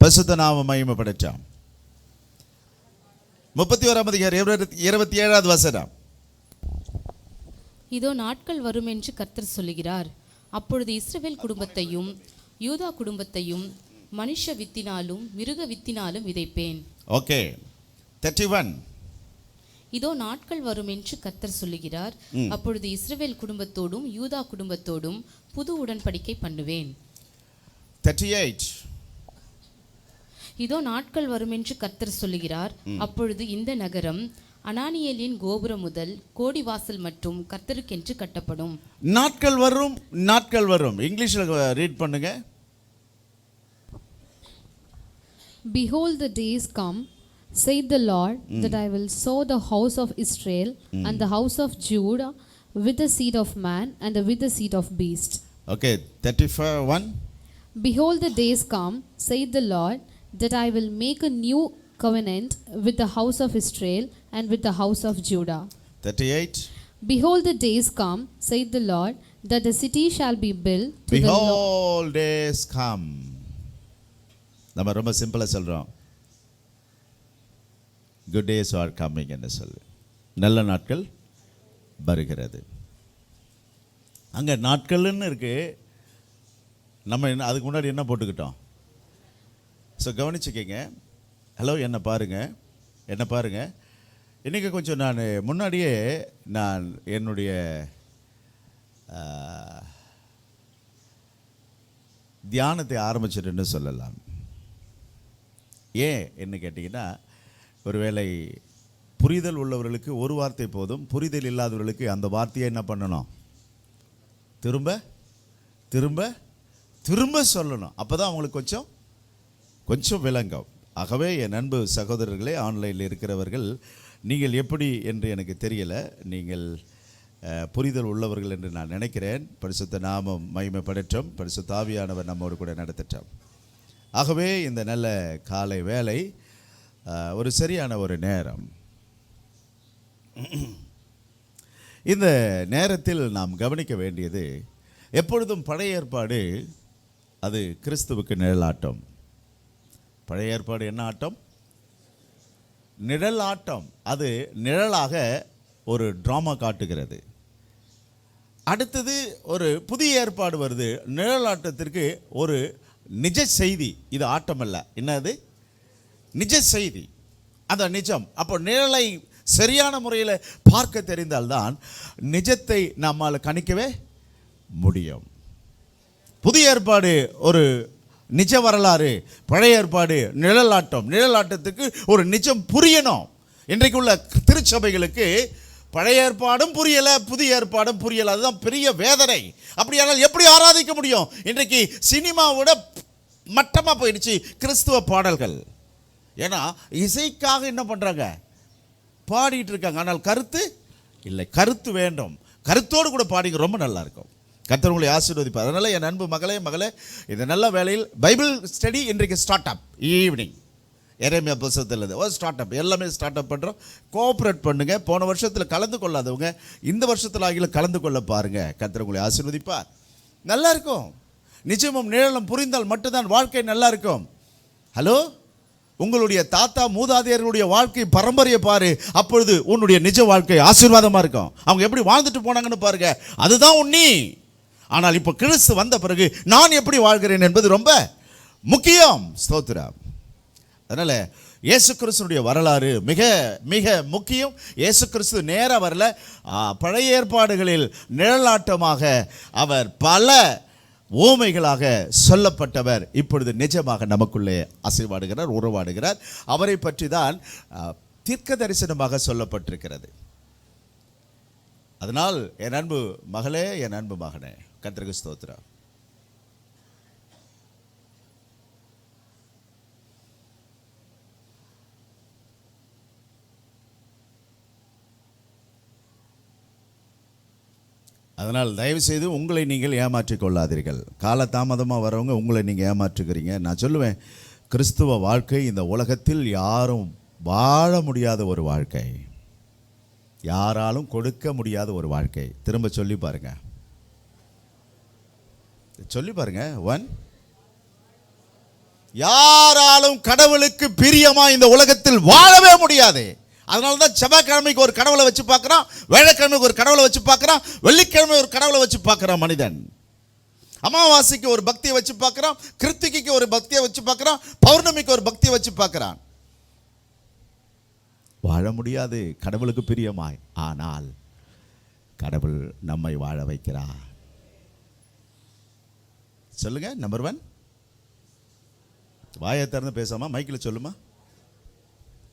பரிசுத்த நாமம் மகிமைப்படட்டும். 31ஆம் அதிகாரம் 27வது வசனம். இதோ நாட்கள் வரும் என்று கர்த்தர் சொல்லுகிறார், அப்பொழுது இஸ்ரவேல் குடும்பத்தையும் யூதா குடும்பத்தையும் மனுஷ வித்தினாலும் மிருக வித்தினாலும் விதைப்பேன். ஓகே, 31. இதோ நாட்கள் வரும் என்று கர்த்தர் சொல்லுகிறார், அப்பொழுது இஸ்ரவேல் குடும்பத்தோடும் யூதா குடும்பத்தோடும் புது உடன்படிக்கை பண்ணுவேன். 38. இதோ நாட்கள் வரும் என்று கர்த்தர் சொல்லுகிறார், அப்பொழுது இந்த நகரம் அனானியேலின் கோபுரம் முதல் கோடிவாசல் மற்றும் கர்த்தருக்கென்று கட்டப்படும். நாட்கள் வரும், நாட்கள் வரும். இங்கிலீஷ்ல ரீட் பண்ணுங்க. Behold, the days come, saith the Lord, that I will sow the house of Israel and the house of Judah with the seed of man and with the seed of beast. Okay, 31. Behold, the days come, saith the Lord, that I will make a new covenant with the house of Israel and with the house of Judah. 38. Behold, the days come, saith the Lord, that the city shall be built to the Lord. Behold, days come. நம்ம ரொம்ப சிம்பிளா சொல்றோம், good days are coming என்று சொல்லு. நல்ல நாட்கள் வருகிறது. அங்க நாட்கள்னு இருக்கு. நம்ம அதுக்கு முன்னாடி என்ன போட்டுக்கிட்டோம்? ஸோ கவனிச்சுக்கங்க. ஹலோ, என்ன பாருங்க, என்ன பாருங்க. இன்றைக்கி கொஞ்சம் முன்னாடியே நான் என்னுடைய தியானத்தை ஆரம்பிச்சிட்டேன்னு சொல்லலாம். ஏன் என்ன கேட்டிங்கன்னா, ஒருவேளை புரிதல் உள்ளவர்களுக்கு ஒரு வார்த்தை போதும், புரிதல் இல்லாதவர்களுக்கு அந்த வார்த்தையை என்ன பண்ணணும்? திரும்ப திரும்ப திரும்ப சொல்லணும். அப்போ தான் அவங்களுக்கு கொஞ்சம் விளங்கும். ஆகவே என் அன்பு சகோதரர்களே, ஆன்லைனில் இருக்கிறவர்கள், நீங்கள் எப்படி என்று எனக்கு தெரியலை, நீங்கள் புரிதல் உள்ளவர்கள் என்று நான் நினைக்கிறேன். பரிசுத்த நாமம் மகிமைப்படட்டும். பரிசுத்த ஆவியானவர் நம்மோடு கூட நடத்தட்டும். ஆகவே இந்த நல்ல காலை வேளை ஒரு சரியான ஒரு நேரம். இந்த நேரத்தில் நாம் கவனிக்க வேண்டியது, எப்பொழுதும் பழைய ஏற்பாடு அது கிறிஸ்துவுக்கு நிழலாட்டம். பழைய ஏற்பாடு என்ன ஆட்டம்? நிழல் ஆட்டம். அது நிழலாக ஒரு டிராமா காட்டுகிறது. அடுத்தது ஒரு புதிய ஏற்பாடு வருது. நிழலாட்டத்திற்கு ஒரு நிஜ செய்தி. இது ஆட்டம் அல்ல, என்னது? நிஜ செய்தி. அந்த நிஜம். அப்போ நிழலை சரியான முறையில் பார்க்க தெரிந்தால்தான் நிஜத்தை நம்மால் கணிக்கவே முடியும். புதிய ஏற்பாடு ஒரு நிஜ வரலாறு, பழைய ஏற்பாடு நிழலாட்டம். நிழலாட்டத்துக்கு ஒரு நிஜம் புரியணும். இன்றைக்கு உள்ள திருச்சபைகளுக்கு பழைய ஏற்பாடும் புரியலை, புதிய ஏற்பாடும் புரியலை. அதுதான் பெரிய வேதனை. அப்படியானால் எப்படி ஆராதிக்க முடியும்? இன்றைக்கு சினிமாவோட மட்டமாக போயிடுச்சு கிறிஸ்துவ பாடல்கள். ஏன்னா இசைக்காக என்ன பண்ணுறாங்க? பாடிட்டு இருக்காங்க. ஆனால் கருத்து இல்லை. கருத்து வேண்டும். கருத்தோடு கூட பாடிங்க, ரொம்ப நல்லா இருக்கும். கர்த்தர் உங்களை ஆசீர்வதிப்பார். அதனால் என் அன்பு மகளே, இந்த நல்ல வேளையில் பைபிள் ஸ்டடி இன்றைக்கு ஸ்டார்ட் அப். ஈவினிங் எரேமியா புத்தகத்தில் ஸ்டார்ட் அப். எல்லாமே ஸ்டார்ட் அப் பண்ணுறோம். கோஆப்ரேட் பண்ணுங்கள். போன வருஷத்தில் கலந்து கொள்ளாதவங்க இந்த வருஷத்தில் ஆகிலும் கலந்து கொள்ள பாருங்கள். கர்த்தர் உங்களை ஆசீர்வதிப்பார். நல்லா இருக்கும். நிச்சயமும் நிழலும் புரிந்தால் மட்டும்தான் வாழ்க்கை நல்லா இருக்கும். ஹலோ, உங்களுடைய தாத்தா மூதாதையர்களுடைய வாழ்க்கை பரம்பரையை பாரு, அப்பொழுது உன்னுடைய நிஜ வாழ்க்கை ஆசீர்வாதமாக இருக்கும். அவங்க எப்படி வாழ்ந்துட்டு போனாங்கன்னு பாருங்க, அதுதான் உன்னி. ஆனால் இப்போ கிறிஸ்து வந்த பிறகு நான் எப்படி வாழ்கிறேன் என்பது ரொம்ப முக்கியம். ஸ்தோத்திரம். அதனால் இயேசு கிறிஸ்துனுடைய வரலாறு மிக மிக முக்கியம். இயேசு கிறிஸ்து நேராக வரல, பழைய ஏற்பாடுகளில் நிழலாட்டமாக அவர் பல ஓமைகளாக சொல்லப்பட்டவர் இப்பொழுது நிஜமாக நமக்குள்ளே அசைவாடுகிறார், உறவாடுகிறார். அவரை பற்றி தான் தீர்க்க தரிசனமாக சொல்லப்பட்டிருக்கிறது. அதனால் என் அன்பு மகளே, என் அன்பு மகனே, கர்த்தருக்கு ஸ்தோத்திரம். அதனால் தயவுசெய்து உங்களை நீங்கள் ஏமாற்றிக் கொள்ளாதீர்கள். காலதாமதமாக வரவங்க உங்களை நீங்கள் ஏமாற்றுக்கிறீங்க. நான் சொல்லுவேன், கிறிஸ்துவ வாழ்க்கை இந்த உலகத்தில் யாரும் வாழ முடியாத ஒரு வாழ்க்கை, யாராலும் கொடுக்க முடியாத ஒரு வாழ்க்கை. திரும்ப சொல்லி பாருங்க, சொல்லி பாருங்க. 1 யாராலும் கடவுளுக்கு பிரியமா இந்த உலகத்தில் வாழவே முடியாது. அதனால தான் செவ்வாய்க்கிழமைக்கு ஒரு கடவுளை வச்சு பார்க்குறான், வேலைக்கிழமைக்கு ஒரு கடவுளை வச்சு பார்க்குறான், வெள்ளிக்கிழமை ஒரு கடவுளை வச்சு பார்க்குறான் மனிதன். அமாவாசைக்கு ஒரு பக்தியை வச்சு பார்க்குறான், கிருத்திகைக்கு ஒரு பக்தியை வச்சு பார்க்குறான், பௌர்ணமிக்கு ஒரு பக்தியை வச்சு பார்க்குறான். வாழ முடியாது கடவுளுக்கு பிரியமாய். ஆனால் கடவுள் நம்மை வாழ வைக்கிறார். சொல்லுங்க. நம்பர் 1, வாயை திறந்து பேசாமா, மைக்கில் சொல்லுமா,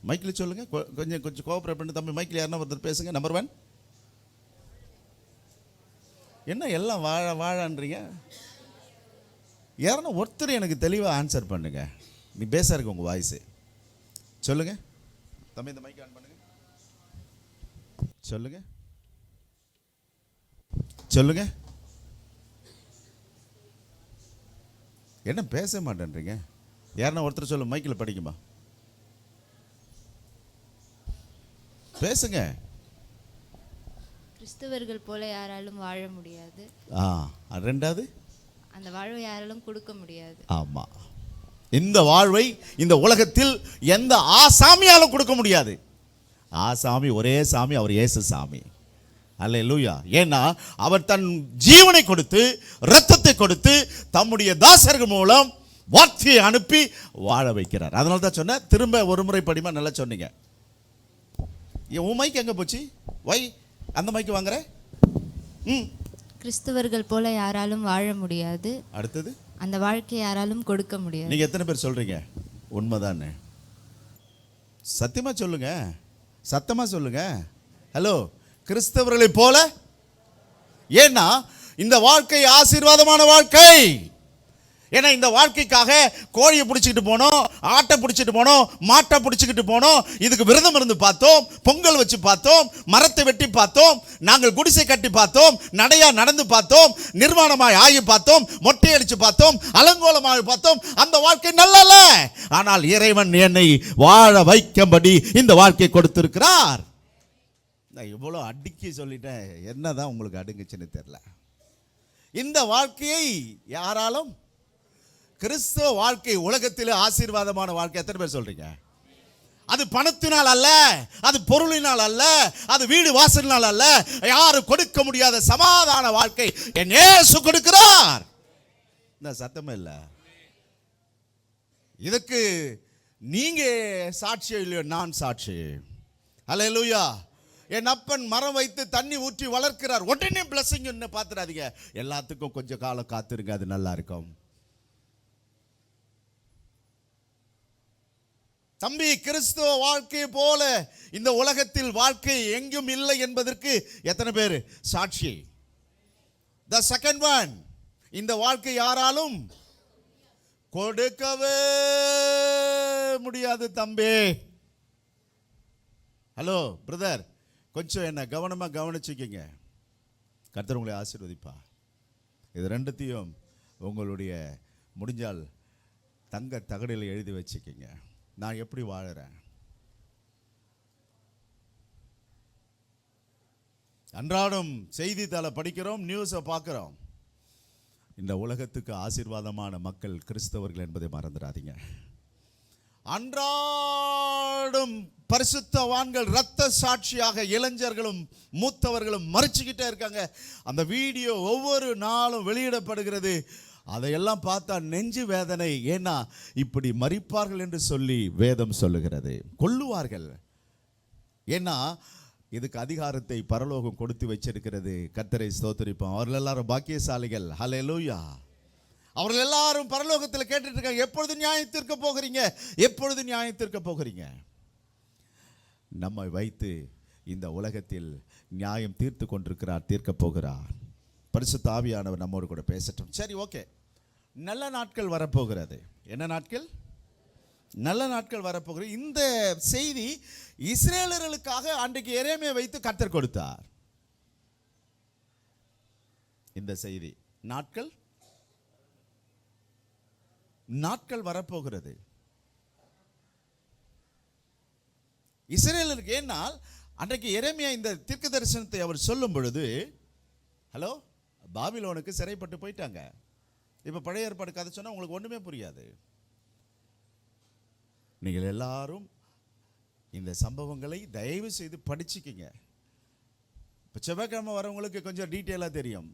மைக்கில் சொல்லுங்க. கொஞ்சம் கோஆப்ரேட் பண்ணி தம்பி, மைக்கில் யாருன்னா ஒருத்தர் பேசுங்க. நம்பர் 1 என்ன எல்லாம் வாழ வாழன்றீங்க? யாருன்னா ஒருத்தர் எனக்கு தெளிவாக ஆன்சர் பண்ணுங்க. நீ பேச இருக்கு உங்கள் வாய்ஸு. சொல்லுங்க தம்பி, இந்த மைக் ஆன் பண்ணுங்க. சொல்லுங்க சொல்லுங்க. என்ன பேச மாட்டேன்றீங்க? யாருன்னா ஒருத்தர் சொல்லு, மைக்கில் படிக்குமா, பேசுங்க. கிறிஸ்தவர்கள் போல யாராலும் வாழ முடியாது. ரெண்டாவது, அந்த வாழ்வை யாராலும் கொடுக்க முடியாது. ஆமா, இந்த வாழ்வை இந்த உலகத்தில் எந்த ஆசாமியாலும் கொடுக்க முடியாது. ஆசாமி ஒரே சாமி, அவர் இயேசு சாமி. அல்லேலூயா. ஏன்னா அவர் தன் ஜீவனை கொடுத்து இரத்தத்தை கொடுத்து தம்முடைய தாசர்கள் மூலம் வார்த்தையை அனுப்பி வாழ வைக்கிறார். அதனால தான் சொன்ன, திரும்ப ஒரு முறை படிமா. நல்லா சொன்னீங்க. உன் மைக்கு எங்க போச்சு? வை அந்த மைக்கு வாங்குற. கிறிஸ்தவர்கள் போல யாராலும் வாழ முடியாது. அடுத்தது, அந்த வாழ்க்கை யாராலும் கொடுக்க முடியாது. நீங்க எத்தனை பேர் சொல்றீங்க உண்மைதானே? சத்தியமா சொல்லுங்க, சத்தமா சொல்லுங்க. ஹலோ, கிறிஸ்தவர்களை போல. ஏன்னா இந்த வாழ்க்கை ஆசீர்வாதமான வாழ்க்கை. ஏன்னா இந்த வாழ்க்கைக்காக கோழியை பிடிச்சிக்கிட்டு போனோம், ஆட்டை பிடிச்சிட்டு போனோம், மாட்டை பிடிச்சிக்கிட்டு போனோம். இதுக்கு விரதம் இருந்து பார்த்தோம், பொங்கல் வச்சு பார்த்தோம், மரத்தை வெட்டி பார்த்தோம், நாங்கள் குடிசை கட்டி பார்த்தோம், நடையா நடந்து பார்த்தோம், நிர்வாணமாய் ஆகி பார்த்தோம், மொட்டை அடிச்சு பார்த்தோம், அலங்கோலமாய் பார்த்தோம். அந்த வாழ்க்கை நல்லல்ல. ஆனால் இறைவன் என்னை வாழ வைக்கும்படி இந்த வாழ்க்கை கொடுத்திருக்கிறார். நான் இவ்வளோ அடுக்கி சொல்லிட்டேன், என்னதான் உங்களுக்கு அடுங்குச்சுன்னு தெரியல. இந்த வாழ்க்கையை யாராலும், கிறிஸ்தவ வாழ்க்கை உலகத்தில் ஆசீர்வாதமான வாழ்க்கை. எத்தனை பேர் சொல்றீங்க? அது பணத்தினால் அல்ல, அது பொருளினால் அல்ல, அது வீடு வாசலினால் அல்ல. யாரும் கொடுக்க முடியாத சமாதான வாழ்க்கை என் இயேசு கொடுக்கிறார். இந்த சத்தமே இல்லை. இதுக்கு நீங்க சாட்சி இல்லையோ, நான் சாட்சி. அல்லேலூயா. என் அப்பன் மரம் வைத்து தண்ணி ஊற்றி வளர்க்கிறார். உடனே பிளஸிங் பார்த்துடாதீங்க. எல்லாத்துக்கும் கொஞ்சம் காலம் காத்திருங்க, அது நல்லா இருக்கும். தம்பி, கிறிஸ்துவ வாழ்க்கை போல இந்த உலகத்தில் வாழ்க்கை எங்கும் இல்லை என்பதற்கு எத்தனை பேர் சாட்சி? The second one, இந்த வாழ்க்கை யாராலும் கொடுக்கவே முடியாது தம்பி. ஹலோ பிரதர், கொஞ்சம் என்ன கவனமாக கவனிச்சுக்கிங்க. கர்த்தர் உங்களை ஆசீர்வதிப்பா. இது ரெண்டுத்தையும் உங்களுடைய முடிஞ்சால் தங்க தகடில் எழுதி வச்சுக்கிங்க. நான் எப்படி வாழறேன்? அன்றாடம் செய்தித்தாளை படிக்கிறோம், நியூஸை பார்க்குறோம். இந்த உலகத்துக்கு ஆசீர்வாதமான மக்கள் கிறிஸ்தவர்கள் என்பதை மறந்துடாதீங்க. அன்றாடம் பரிசுத்தவான்கள் இரத்த சாட்சியாக இளைஞர்களும் மூத்தவர்களும் மறைச்சிக்கிட்டே இருக்காங்க. அந்த வீடியோ ஒவ்வொரு நாளும் வெளியிடப்படுகிறது. அதையெல்லாம் பார்த்தா நெஞ்சு வேதனை. ஏன்னா இப்படி மரிப்பார்கள் என்று சொல்லி வேதம் சொல்லுகிறது. கொல்லுவார்கள். ஏன்னா இதுக்கு அதிகாரத்தை பரலோகம் கொடுத்து வச்சிருக்கிறது. கர்த்தரை ஸ்தோத்திரிப்போம். அவர்கள் எல்லாரும் பாக்கியசாலிகள். ஹல்லேலூயா. அவர்கள் எல்லாரும் பரலோகத்தில் கேட்டுட்டு இருக்காங்க, எப்பொழுது நியாயம் தீர்க்க போகிறீங்க, எப்பொழுது நியாயம் தீர்க்க போகிறீங்க. நம்மை வைத்து இந்த உலகத்தில் நியாயம் தீர்த்து கொண்டிருக்கிறார், தீர்க்க போகிறார். பரிசுத்த ஆவியானவர் நம்மோடு கூட பேசட்டும். சரி, ஓகே. நல்ல நாட்கள் வரப்போகிறது. என்ன நாட்கள்? நல்ல நாட்கள் வரப்போகிறது. இந்த செய்தி இஸ்ரேலர்களுக்காக அன்றைக்கு எரேமியா வைத்து கர்த்தர் கொடுத்தார். இந்த செய்தி நாட்கள் வரப்போகிறது இஸ்ரேலருக்கு. ஏனால் அன்றைக்கு எரேமியா இந்த தீர்க்க தரிசனத்தை அவர் சொல்லும் பொழுது, ஹலோ, பாபிலோனுக்கு சிறைப்பட்டு போயிட்டாங்க. இப்போ பழைய ஏற்பாடு கதை சொன்னால் உங்களுக்கு ஒன்றுமே புரியாது. நீங்கள் எல்லாரும் இந்த சம்பவங்களை தயவு செய்து படிச்சுக்கிங்க. இப்போ செவ்வாய்க்கிழமை வரவங்களுக்கு கொஞ்சம் டீட்டெயிலாக தெரியும்,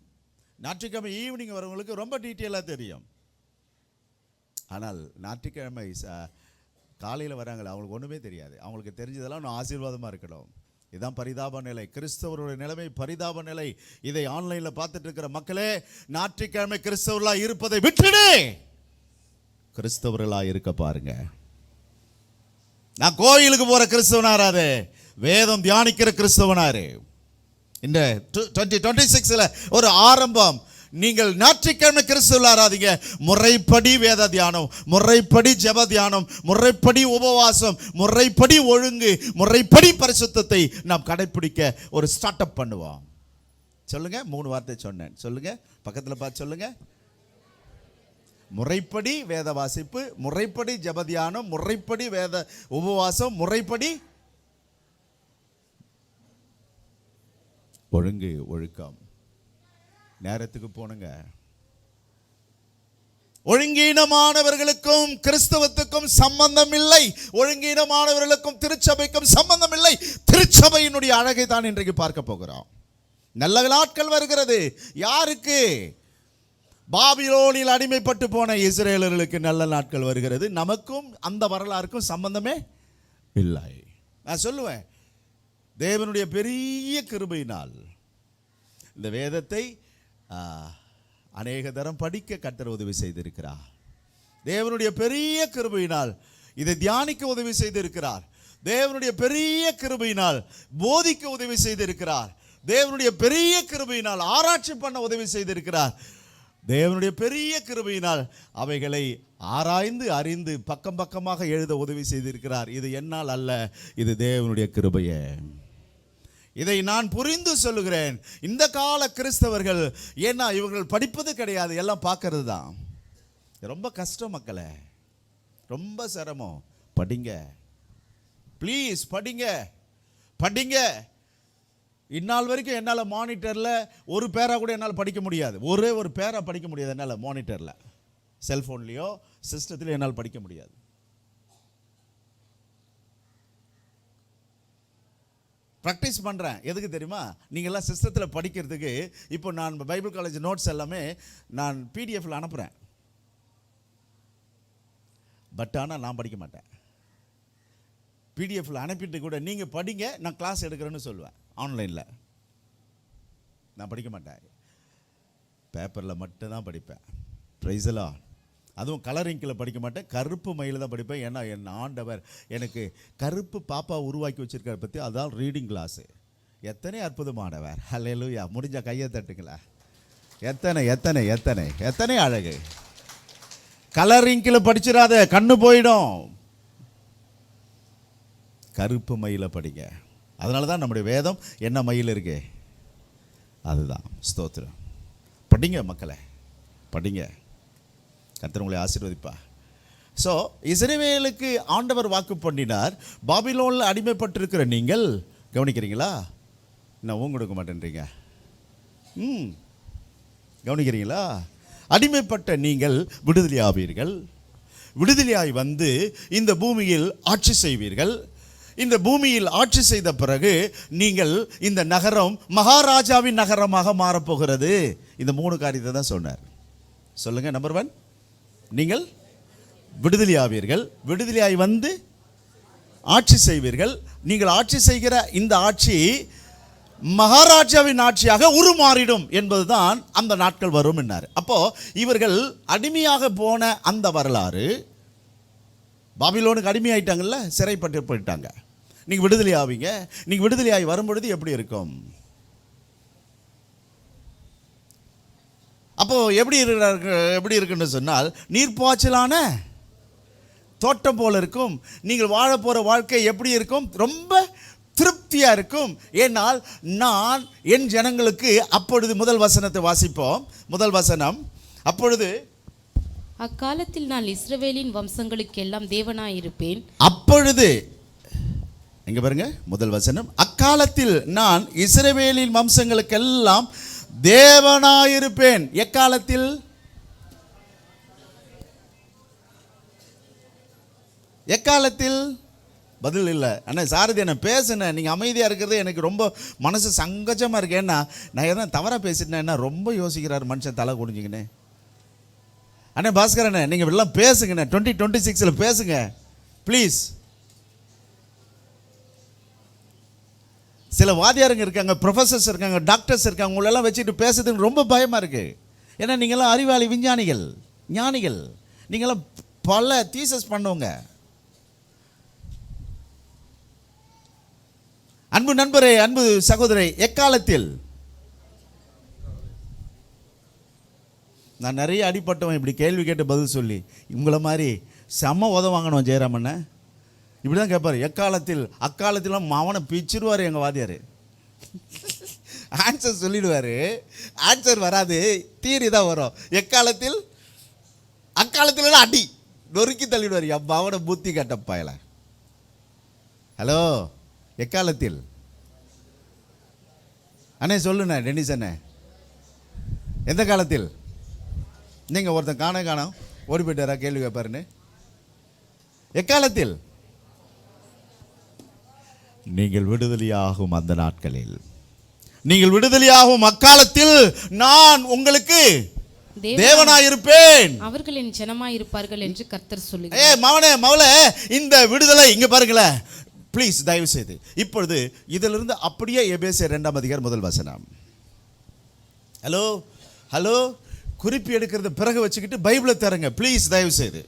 ஞாயிற்றுக்கிழமை ஈவினிங் வரவங்களுக்கு ரொம்ப டீட்டெயிலாக தெரியும். ஆனால் ஞாயிற்றுக்கிழமை காலையில் வராங்களே அவங்களுக்கு ஒன்றுமே தெரியாது. அவங்களுக்கு தெரிஞ்சதெல்லாம் இன்னும் ஆசீர்வாதமாக இருக்கணும். இதுதான் பரிதாப நிலை, கிறிஸ்தவருடைய நிலைமை பரிதாப நிலை. இதை ஆன்லைனில் பார்த்துட்டு இருக்கிற மக்களே, ஞாயிற்றுக்கிழமை கிறிஸ்தவர்களாக இருப்பதை விட்டுடு, கிறிஸ்தவர்களாக இருக்க பாருங்க. நான் கோயிலுக்கு போகிற கிறிஸ்தவனாராது, வேதம் தியானிக்கிற கிறிஸ்தவனாரு. இந்த 2026 ஒரு ஆரம்பம். நீங்கள் ஞாயிற்றுக்கிழமை கிறிஸ்துவில் ஆராதிங்க. முறைப்படி வேத தியானம், முறைப்படி ஜெப தியானம், முறைப்படி உபவாசம், முறைப்படி ஒழுங்கு, முறைப்படி பரிசுத்தத்தை நாம் கடைப்பிடிக்க ஒரு ஸ்டார்ட் அப் பண்ணுவோம். சொல்லுங்க, 3 வார்த்தை சொன்னேன். சொல்லுங்க, பக்கத்தில் பார்த்து சொல்லுங்க. முறைப்படி வேத வாசிப்பு, முறைப்படி ஜெப தியானம், முறைப்படி வேத உபவாசம், முறைப்படி ஒழுங்கு ஒழுக்கம். நேரத்துக்கு போனுங்க. ஒழுங்கீனமானவர்களுக்கும் கிறிஸ்தவத்துக்கும் சம்பந்தம் இல்லை, ஒழுங்கீனமானவர்களுக்கும் திருச்சபைக்கும் சம்பந்தம் இல்லை. திருச்சபையினுடைய அழகை தான் இன்றைக்கு பார்க்க போகிறோம். நல்ல நாட்கள் வருகிறது. யாருக்கு? பாபிலோனில் அடிமைப்பட்டு போன இஸ்ரேலர்களுக்கு நல்ல நாட்கள் வருகிறது. நமக்கும் அந்த வரலாறுக்கும் சம்பந்தமே இல்லை. நான் சொல்லுவேன், தேவனுடைய பெரிய கிருபையினால் இந்த வேதத்தை அநேக தரம் படிக்க கர்த்தர் உதவி செய்திருக்கிறார். தேவனுடைய பெரிய கிருபையினால் இதை தியானிக்க உதவி செய்திருக்கிறார். தேவனுடைய பெரிய கிருபையினால் போதிக்க உதவி செய்திருக்கிறார். தேவனுடைய பெரிய கிருபையினால் ஆராய்ச்சி பண்ண உதவி செய்திருக்கிறார். தேவனுடைய பெரிய கிருபையினால் அவைகளை ஆராய்ந்து அறிந்து பக்கம் பக்கமாக எழுத உதவி செய்திருக்கிறார். இது என்னால் அல்ல, இது தேவனுடைய கிருபையே. இதை நான் புரிந்து சொல்லுகிறேன். இந்த கால கிறிஸ்தவர்கள், ஏன்னா இவர்கள் படிப்பது கிடையாது, எல்லாம் பார்க்கறது தான். ரொம்ப கஷ்டம் மக்களே, ரொம்ப சிரமம். படிங்க ப்ளீஸ், படிங்க படிங்க. இந்நாள் வரைக்கும் என்னால் மானிட்டரில் ஒரு பேரா கூட என்னால் படிக்க முடியாது. ஒரே ஒரு பேரா படிக்க முடியாது என்னால் மானிட்டரில். செல்ஃபோன்லேயோ சிஸ்டத்துலையோ என்னால் படிக்க முடியாது. ப்ராக்டிஸ் பண்ணுறேன். எதுக்கு தெரியுமா? நீங்கள்லாம் சிஸ்டத்தில் படிக்கிறதுக்கு. இப்போ நான் பைபிள் காலேஜ் நோட்ஸ் எல்லாமே நான் பிடிஎஃப்பில் அனுப்புகிறேன். பட் ஆனால் நான் படிக்க மாட்டேன். பிடிஎஃப்பில் அனுப்பிட்டு கூட நீங்கள் படிங்க, நான் கிளாஸ் எடுக்கிறேன்னு சொல்லுவேன். ஆன்லைனில் நான் படிக்க மாட்டேன், பேப்பரில் மட்டும்தான் படிப்பேன். ப்ரைஸெல்லாம் அதுவும் கலர் இங்கில் படிக்க மாட்டேன், கருப்பு மயில தான் படிப்பேன். ஏன்னா என் ஆண்டவர் எனக்கு கருப்பு பாப்பா உருவாக்கி வச்சிருக்கார பற்றி, அதான் ரீடிங் கிளாஸு. எத்தனை அற்புதமானவர்! ஹல்லேலூயா! முடிஞ்ச கையை தட்டுங்களா. எத்தனை எத்தனை எத்தனை எத்தனை அழகு! கலர் இங்கில் படிச்சிடாத, கண்ணு போயிடும். கருப்பு மயில படிங்க. அதனால தான் நம்முடைய வேதம் என்ன மயில் இருக்கு, அதுதான். ஸ்தோத்திரம். படிங்க மக்களே, படிங்க. கர்த்தர் உங்களை ஆசீர்வதிப்பா. ஸோ இஸ்ரவேலுக்கு ஆண்டவர் வாக்கு பண்ணினார். பாபிலோனில் அடிமைப்பட்டிருக்கிற நீங்கள் கவனிக்கிறீங்களா? நான் ஊங்க கொடுக்க மாட்டேன்றீங்க. கவனிக்கிறீங்களா? அடிமைப்பட்ட நீங்கள் விடுதலை ஆவீர்கள். விடுதலையாய் வந்து இந்த பூமியில் ஆட்சி செய்வீர்கள். இந்த பூமியில் ஆட்சி செய்த பிறகு நீங்கள், இந்த நகரம் மகாராஜாவின் நகரமாக மாறப்போகிறது. இந்த 3 காரியத்தை தான் சொன்னார். சொல்லுங்க. நம்பர் 1, நீங்கள் விடுதலை ஆவீர்கள். விடுதலையாய் வந்து ஆட்சி செய்வீர்கள். நீங்கள் ஆட்சி செய்கிற இந்த ஆட்சி மகாராஜாவின் ஆட்சியாக உருமாறிடும் என்பதுதான் அந்த நாட்கள் வரும் என்னார். அப்போ இவர்கள் அடிமையாக போன அந்த வரலாறு, பாபிலோனுக்கு அடிமையாயிட்டாங்கல்ல, சிறைப்பட்டு போயிட்டாங்க. நீங்கள் விடுதலை ஆவீங்க. நீங்கள் விடுதலையாகி வரும்பொழுது எப்படி இருக்கும்? அப்போ எப்படி இருக்குன்னு சொன்னால், நீர்ப்பாய்ச்சலான தோட்டம் போல இருக்கும். நீங்கள் வாழ போகிற வாழ்க்கை எப்படி இருக்கும்? ரொம்ப திருப்தியாக இருக்கும். ஏனால் நான் என் ஜனங்களுக்கு அப்பொழுது, முதல் வசனத்தை வாசிப்போம். முதல் வசனம், அப்பொழுது அக்காலத்தில் நான் இஸ்ரவேலின் வம்சங்களுக்கெல்லாம் தேவனாயிருப்பேன். அப்பொழுது, எங்க பாருங்க, முதல் வசனம், அக்காலத்தில் நான் இஸ்ரவேலின் வம்சங்களுக்கெல்லாம் தேவனாயிருப்பேன். எக்காலத்தில்? எக்காலத்தில் பதில் இல்லை. அண்ணா சாரதி என்ன பேசுனேன், நீங்கள் அமைதியாக இருக்கிறது எனக்கு ரொம்ப மனசு சங்கஜமாக இருக்கு. ஏன்னா நான் எதாவது தவறாக பேசிட்டேன்னா ரொம்ப யோசிக்கிறார் மனுஷன், தலை குடிஞ்சிங்கண்ணே. அண்ணே பாஸ்கரண்ணே நீங்கள் எல்லாம் பேசுங்கண்ணே, 2026 பேசுங்க ப்ளீஸ். சில வாதியாருங்க இருக்காங்க, ப்ரொஃபஸர்ஸ் இருக்காங்க, டாக்டர்ஸ் இருக்காங்க, உங்களெல்லாம் வச்சுட்டு பேசுறதுக்கு ரொம்ப பயமாக இருக்குது. ஏன்னா நீங்களாம் அறிவாளி, விஞ்ஞானிகள், ஞானிகள், நீங்களாம் பல தீசஸ் பண்ணுவோங்க. அன்பு நண்பரே, அன்பு சகோதரே, எக்காலத்தில் நான் நிறைய அடிப்பட்டவன் இப்படி கேள்வி கேட்டு பதில் சொல்லி. உங்களை மாதிரி செம்ம உதவாங்கணும் ஜெயராமண்ண. இப்படி தான் கேட்பார். எக்காலத்தில் அக்காலத்திலாம் அவனை பிச்சிருவார் எங்கள் வாதியார். ஆன்சர் சொல்லிடுவார், ஆன்சர் வராது, தீரி தான் வரும். எக்காலத்தில் அக்காலத்தில் அடி நொறுக்கி தள்ளிடுவார். அப்போ அவனை புத்தி கட்டப்பாயல. ஹலோ, எக்காலத்தில் அண்ணே சொல்லுண்ணே, டென்னிஸ் அண்ணே, எந்த காலத்தில்? நீங்கள் ஒருத்தன் காணோம் ஓடி போயிட்டாரா கேள்வி கேட்பாருன்னு. எக்காலத்தில் நீங்கள் விடுதலையாகும் அந்த நாட்களில், நீங்கள் விடுதலையாகும் அக்காலத்தில் நான் உங்களுக்கு தேவனாயிருப்பேன், அவர்கள் என் ஜனமாயிருப்பார்கள் என்று கர்த்தர் சொல்லி. மவனே மவளே, இந்த விடுதலை இங்க பாருங்களேன் ப்ளீஸ், தயவு செய்து. இப்பொழுது இதிலிருந்து அப்படியே எபேசியர் 2ஆம் அதிகாரம் 1 வசனம். ஹலோ ஹலோ, குறிப்பு எடுக்கிறது பிறகு வச்சுக்கிட்டு பைபிளை தரங்க ப்ளீஸ், தயவு செய்து.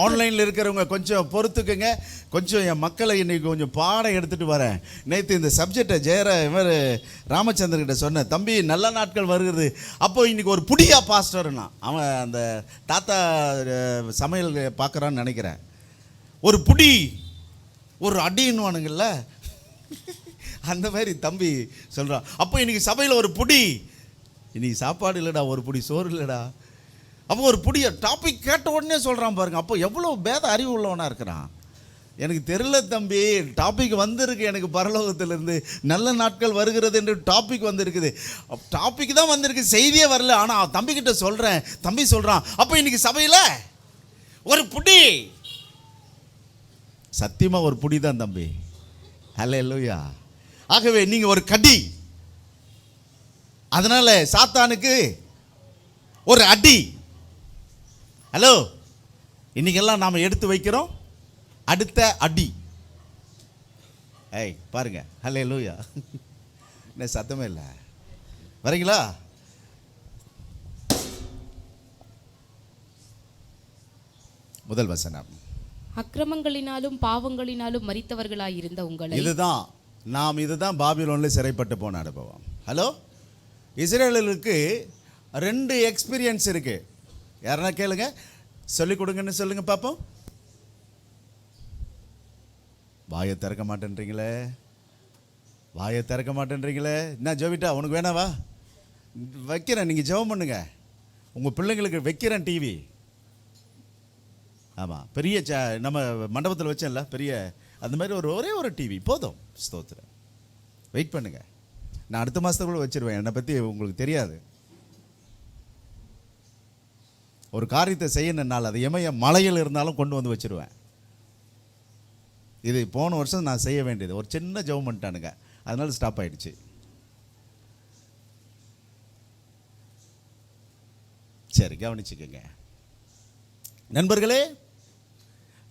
ஆன்லைனில் இருக்கிறவங்க கொஞ்சம் பொறுத்துக்குங்க. கொஞ்சம் என் மக்களை இன்னைக்கு கொஞ்சம் பாடம் எடுத்துகிட்டு வரேன். நேற்று இந்த சப்ஜெக்டை இவர் ராமச்சந்திரன்கிட்ட சொன்னேன், தம்பி நல்ல நாட்கள் வருகிறது. அப்போது இன்றைக்கி ஒரு புடியா பாஸ்டர்னா, அவன் அந்த தாத்தா சமையல் பார்க்குறான்னு நினைக்கிறேன். ஒரு புடி, ஒரு அடின்னுவானுங்கள்ல, அந்த மாதிரி தம்பி சொல்கிறான். அப்போ இன்றைக்கி சபையில் ஒரு புடி, இன்றைக்கி சாப்பாடு இல்லைடா, ஒரு புடி சோறு இல்லைடா. அப்போ ஒரு புடிய டாபிக் கேட்ட உடனே சொல்கிறான் பாருங்க. அப்போ எவ்வளோ பேத அறிவு உள்ளவனாக இருக்கிறான். எனக்கு தெரியல தம்பி, டாபிக் வந்திருக்கு எனக்கு பரலோகத்திலிருந்து, நல்ல நாட்கள் வருகிறது என்று டாபிக் வந்திருக்குது. டாபிக் தான் வந்திருக்கு, செய்தியே வரல. ஆனால் தம்பிக்கிட்ட சொல்கிறேன், தம்பி சொல்கிறான், அப்போ இன்றைக்கி சபையில் ஒரு புடி, சத்தியமாக ஒரு புடி தான் தம்பி. ஹல்லேலூயா. ஆகவே நீங்கள் ஒரு கடி, அதனால சாத்தானுக்கு ஒரு அடி. ஹலோ, இன்னைக்கெல்லாம் நாம் எடுத்து வைக்கிறோம் அடுத்த அடி. ஏய் பாருங்க, ஹல்லேலூயா. என்ன சத்தமே இல்லை, வரீங்களா? முதல் வசனம். அக்கிரமங்களினாலும் பாவங்களினாலும் மரித்தவர்களாயிருந்த உங்களை, இதுதான் பாபிலோனில் சிறைப்பட்டு போன அனுபவம். ஹலோ, இஸ்ரேலுக்கு 2 எக்ஸ்பீரியன்ஸ் இருக்கு. யாருன்னா கேளுங்க, சொல்லிக் கொடுங்கன்னு சொல்லுங்க பார்ப்போம். வாயை திறக்க மாட்டேன்றீங்களே, வாயை திறக்க மாட்டேன்றீங்களே. என்ன ஜோவிட்டா, உனக்கு வேணாவா? வைக்கிறேன், நீங்கள் ஜெபம் பண்ணுங்க. உங்கள் பிள்ளைங்களுக்கு வைக்கிறேன் டிவி. ஆமாம், பெரிய நம்ம மண்டபத்தில் வச்சேன்ல பெரிய, அந்த மாதிரி ஒரே ஒரு டிவி போதும். ஸ்தோத்திரம். வெயிட் பண்ணுங்க, நான் அடுத்த மாதத்துக்குள்ள வச்சிருவேன். என்னை பற்றி உங்களுக்கு தெரியாது. ஒரு காரியத்தை செய்யணுன்னால அது எமய மலையில் இருந்தாலும் கொண்டு வந்து வச்சிருவேன். இது போன வருஷம் நான் செய்ய வேண்டியது. ஒரு சின்ன ஜெபம் பண்ணிட்டானுங்க, அதனால ஸ்டாப் ஆயிடுச்சு. சரி, கவனிச்சுக்கோங்க நண்பர்களே.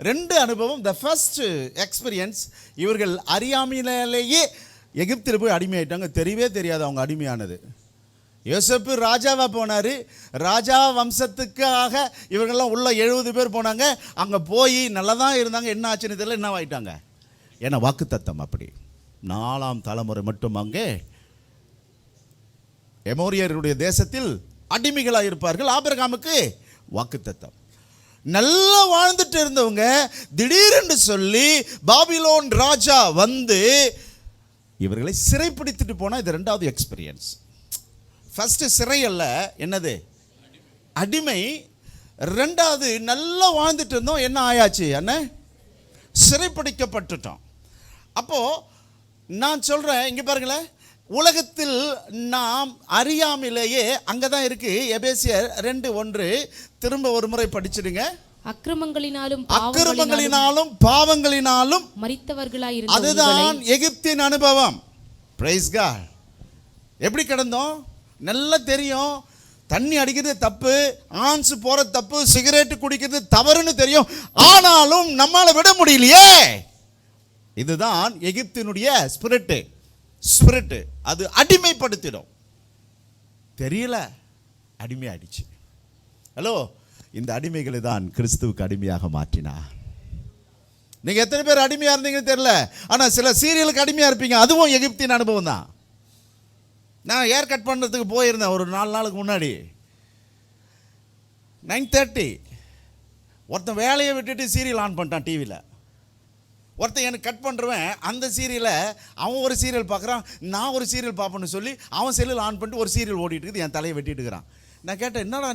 2 அனுபவம். த ஃபர்ஸ்ட் எக்ஸ்பீரியன்ஸ், இவர்கள் அறியாமையிலேயே எகிப்தில் போய் அடிமையாயிட்டாங்க. தெரியவே தெரியாது அவங்க அடிமையானது. யோசேப்பு ராஜாவாக போனார். ராஜா வம்சத்துக்காக இவர்கள்லாம் உள்ள 70 பேர் போனாங்க. அங்கே போய் நல்லா தான் இருந்தாங்க. என்ன ஆச்சுன்னு தெரியல, என்ன ஆயிட்டாங்க. ஏன்னா வாக்கு தத்தம் அப்படி 4ஆம் தலைமுறை மட்டும் அங்கே எமோரியருடைய தேசத்தில் அடிமைகளாக இருப்பார்கள். ஆபிரகாமுக்கு வாக்கு தத்தம். நல்லா வாழ்ந்துட்டு இருந்தவங்க திடீரென்று சொல்லி பாபிலோன் ராஜா வந்து இவர்களை சிறைப்பிடித்துட்டு போனா. இது 2வது எக்ஸ்பீரியன்ஸ். ஃபர்ஸ்ட் சிறை அல்ல, என்னது? அடிமை. 2வது நல்லா வாழ்ந்துட்டு இருந்தோம், என்ன ஆயாச்சு? என்ன? சிறைப்பிடிக்கப்பட்டுட்டோம். அப்போ நான் சொல்றேன், இங்க பாருங்களேன், உலகத்தில் நாம் அறியாமலேயே அங்கே தான் இருக்கு. எபேசியர் 2:1 திரும்ப ஒரு முறை படிச்சிடுங்க. அக்கிரமங்களினாலும் பாவங்களினாலும் மரித்தவர்களாயிருந்த அதுதான் எகிப்தின் அனுபவம். Praise God. எப்படி கிடந்தோம்? நல்லா தெரியும், தண்ணி அடிக்கிறது தப்பு, ஆன்ஸ் போற தப்பு, சிகரெட் குடிக்கிறது தவறுன்னு தெரியும். ஆனாலும் நம்மால விட முடியலையே. இதுதான் எகிப்தினுடைய ஸ்பிரிட். அது அடிமைப்படுத்திடும். தெரியல, அடிமையாயிடுச்சு. ஹலோ, இந்த அடிமைகளை தான் கிறிஸ்துவுக்கு அடிமையாக மாற்றினார். நீங்க எத்தனை பேர் அடிமையா இருந்தீங்கன்னு தெரியல, ஆனா சில சீரியலுக்கு அடிமையா இருப்பீங்க. அதுவும் எகிப்தின் அனுபவம் தான். நான் ஹேர் கட் பண்ணுறதுக்கு போயிருந்தேன் ஒரு 4 நாளுக்கு முன்னாடி. 9:30 ஒருத்தன் வேலையை விட்டுட்டு சீரியல் ஆன் பண்ணிட்டான் டிவியில். ஒருத்தன் எனக்கு கட் பண்ணுறவன் அந்த சீரியலை அவன் ஒரு சீரியல் பார்க்குறான், நான் ஒரு சீரியல் பார்ப்பேன்னு சொல்லி அவன் செல்லில் ஆன் பண்ணிட்டு ஒரு சீரியல் ஓடிட்டு இருக்குது, என் தலையை வெட்டிட்டு இருக்கிறான். நான் கேட்டேன், என்னடா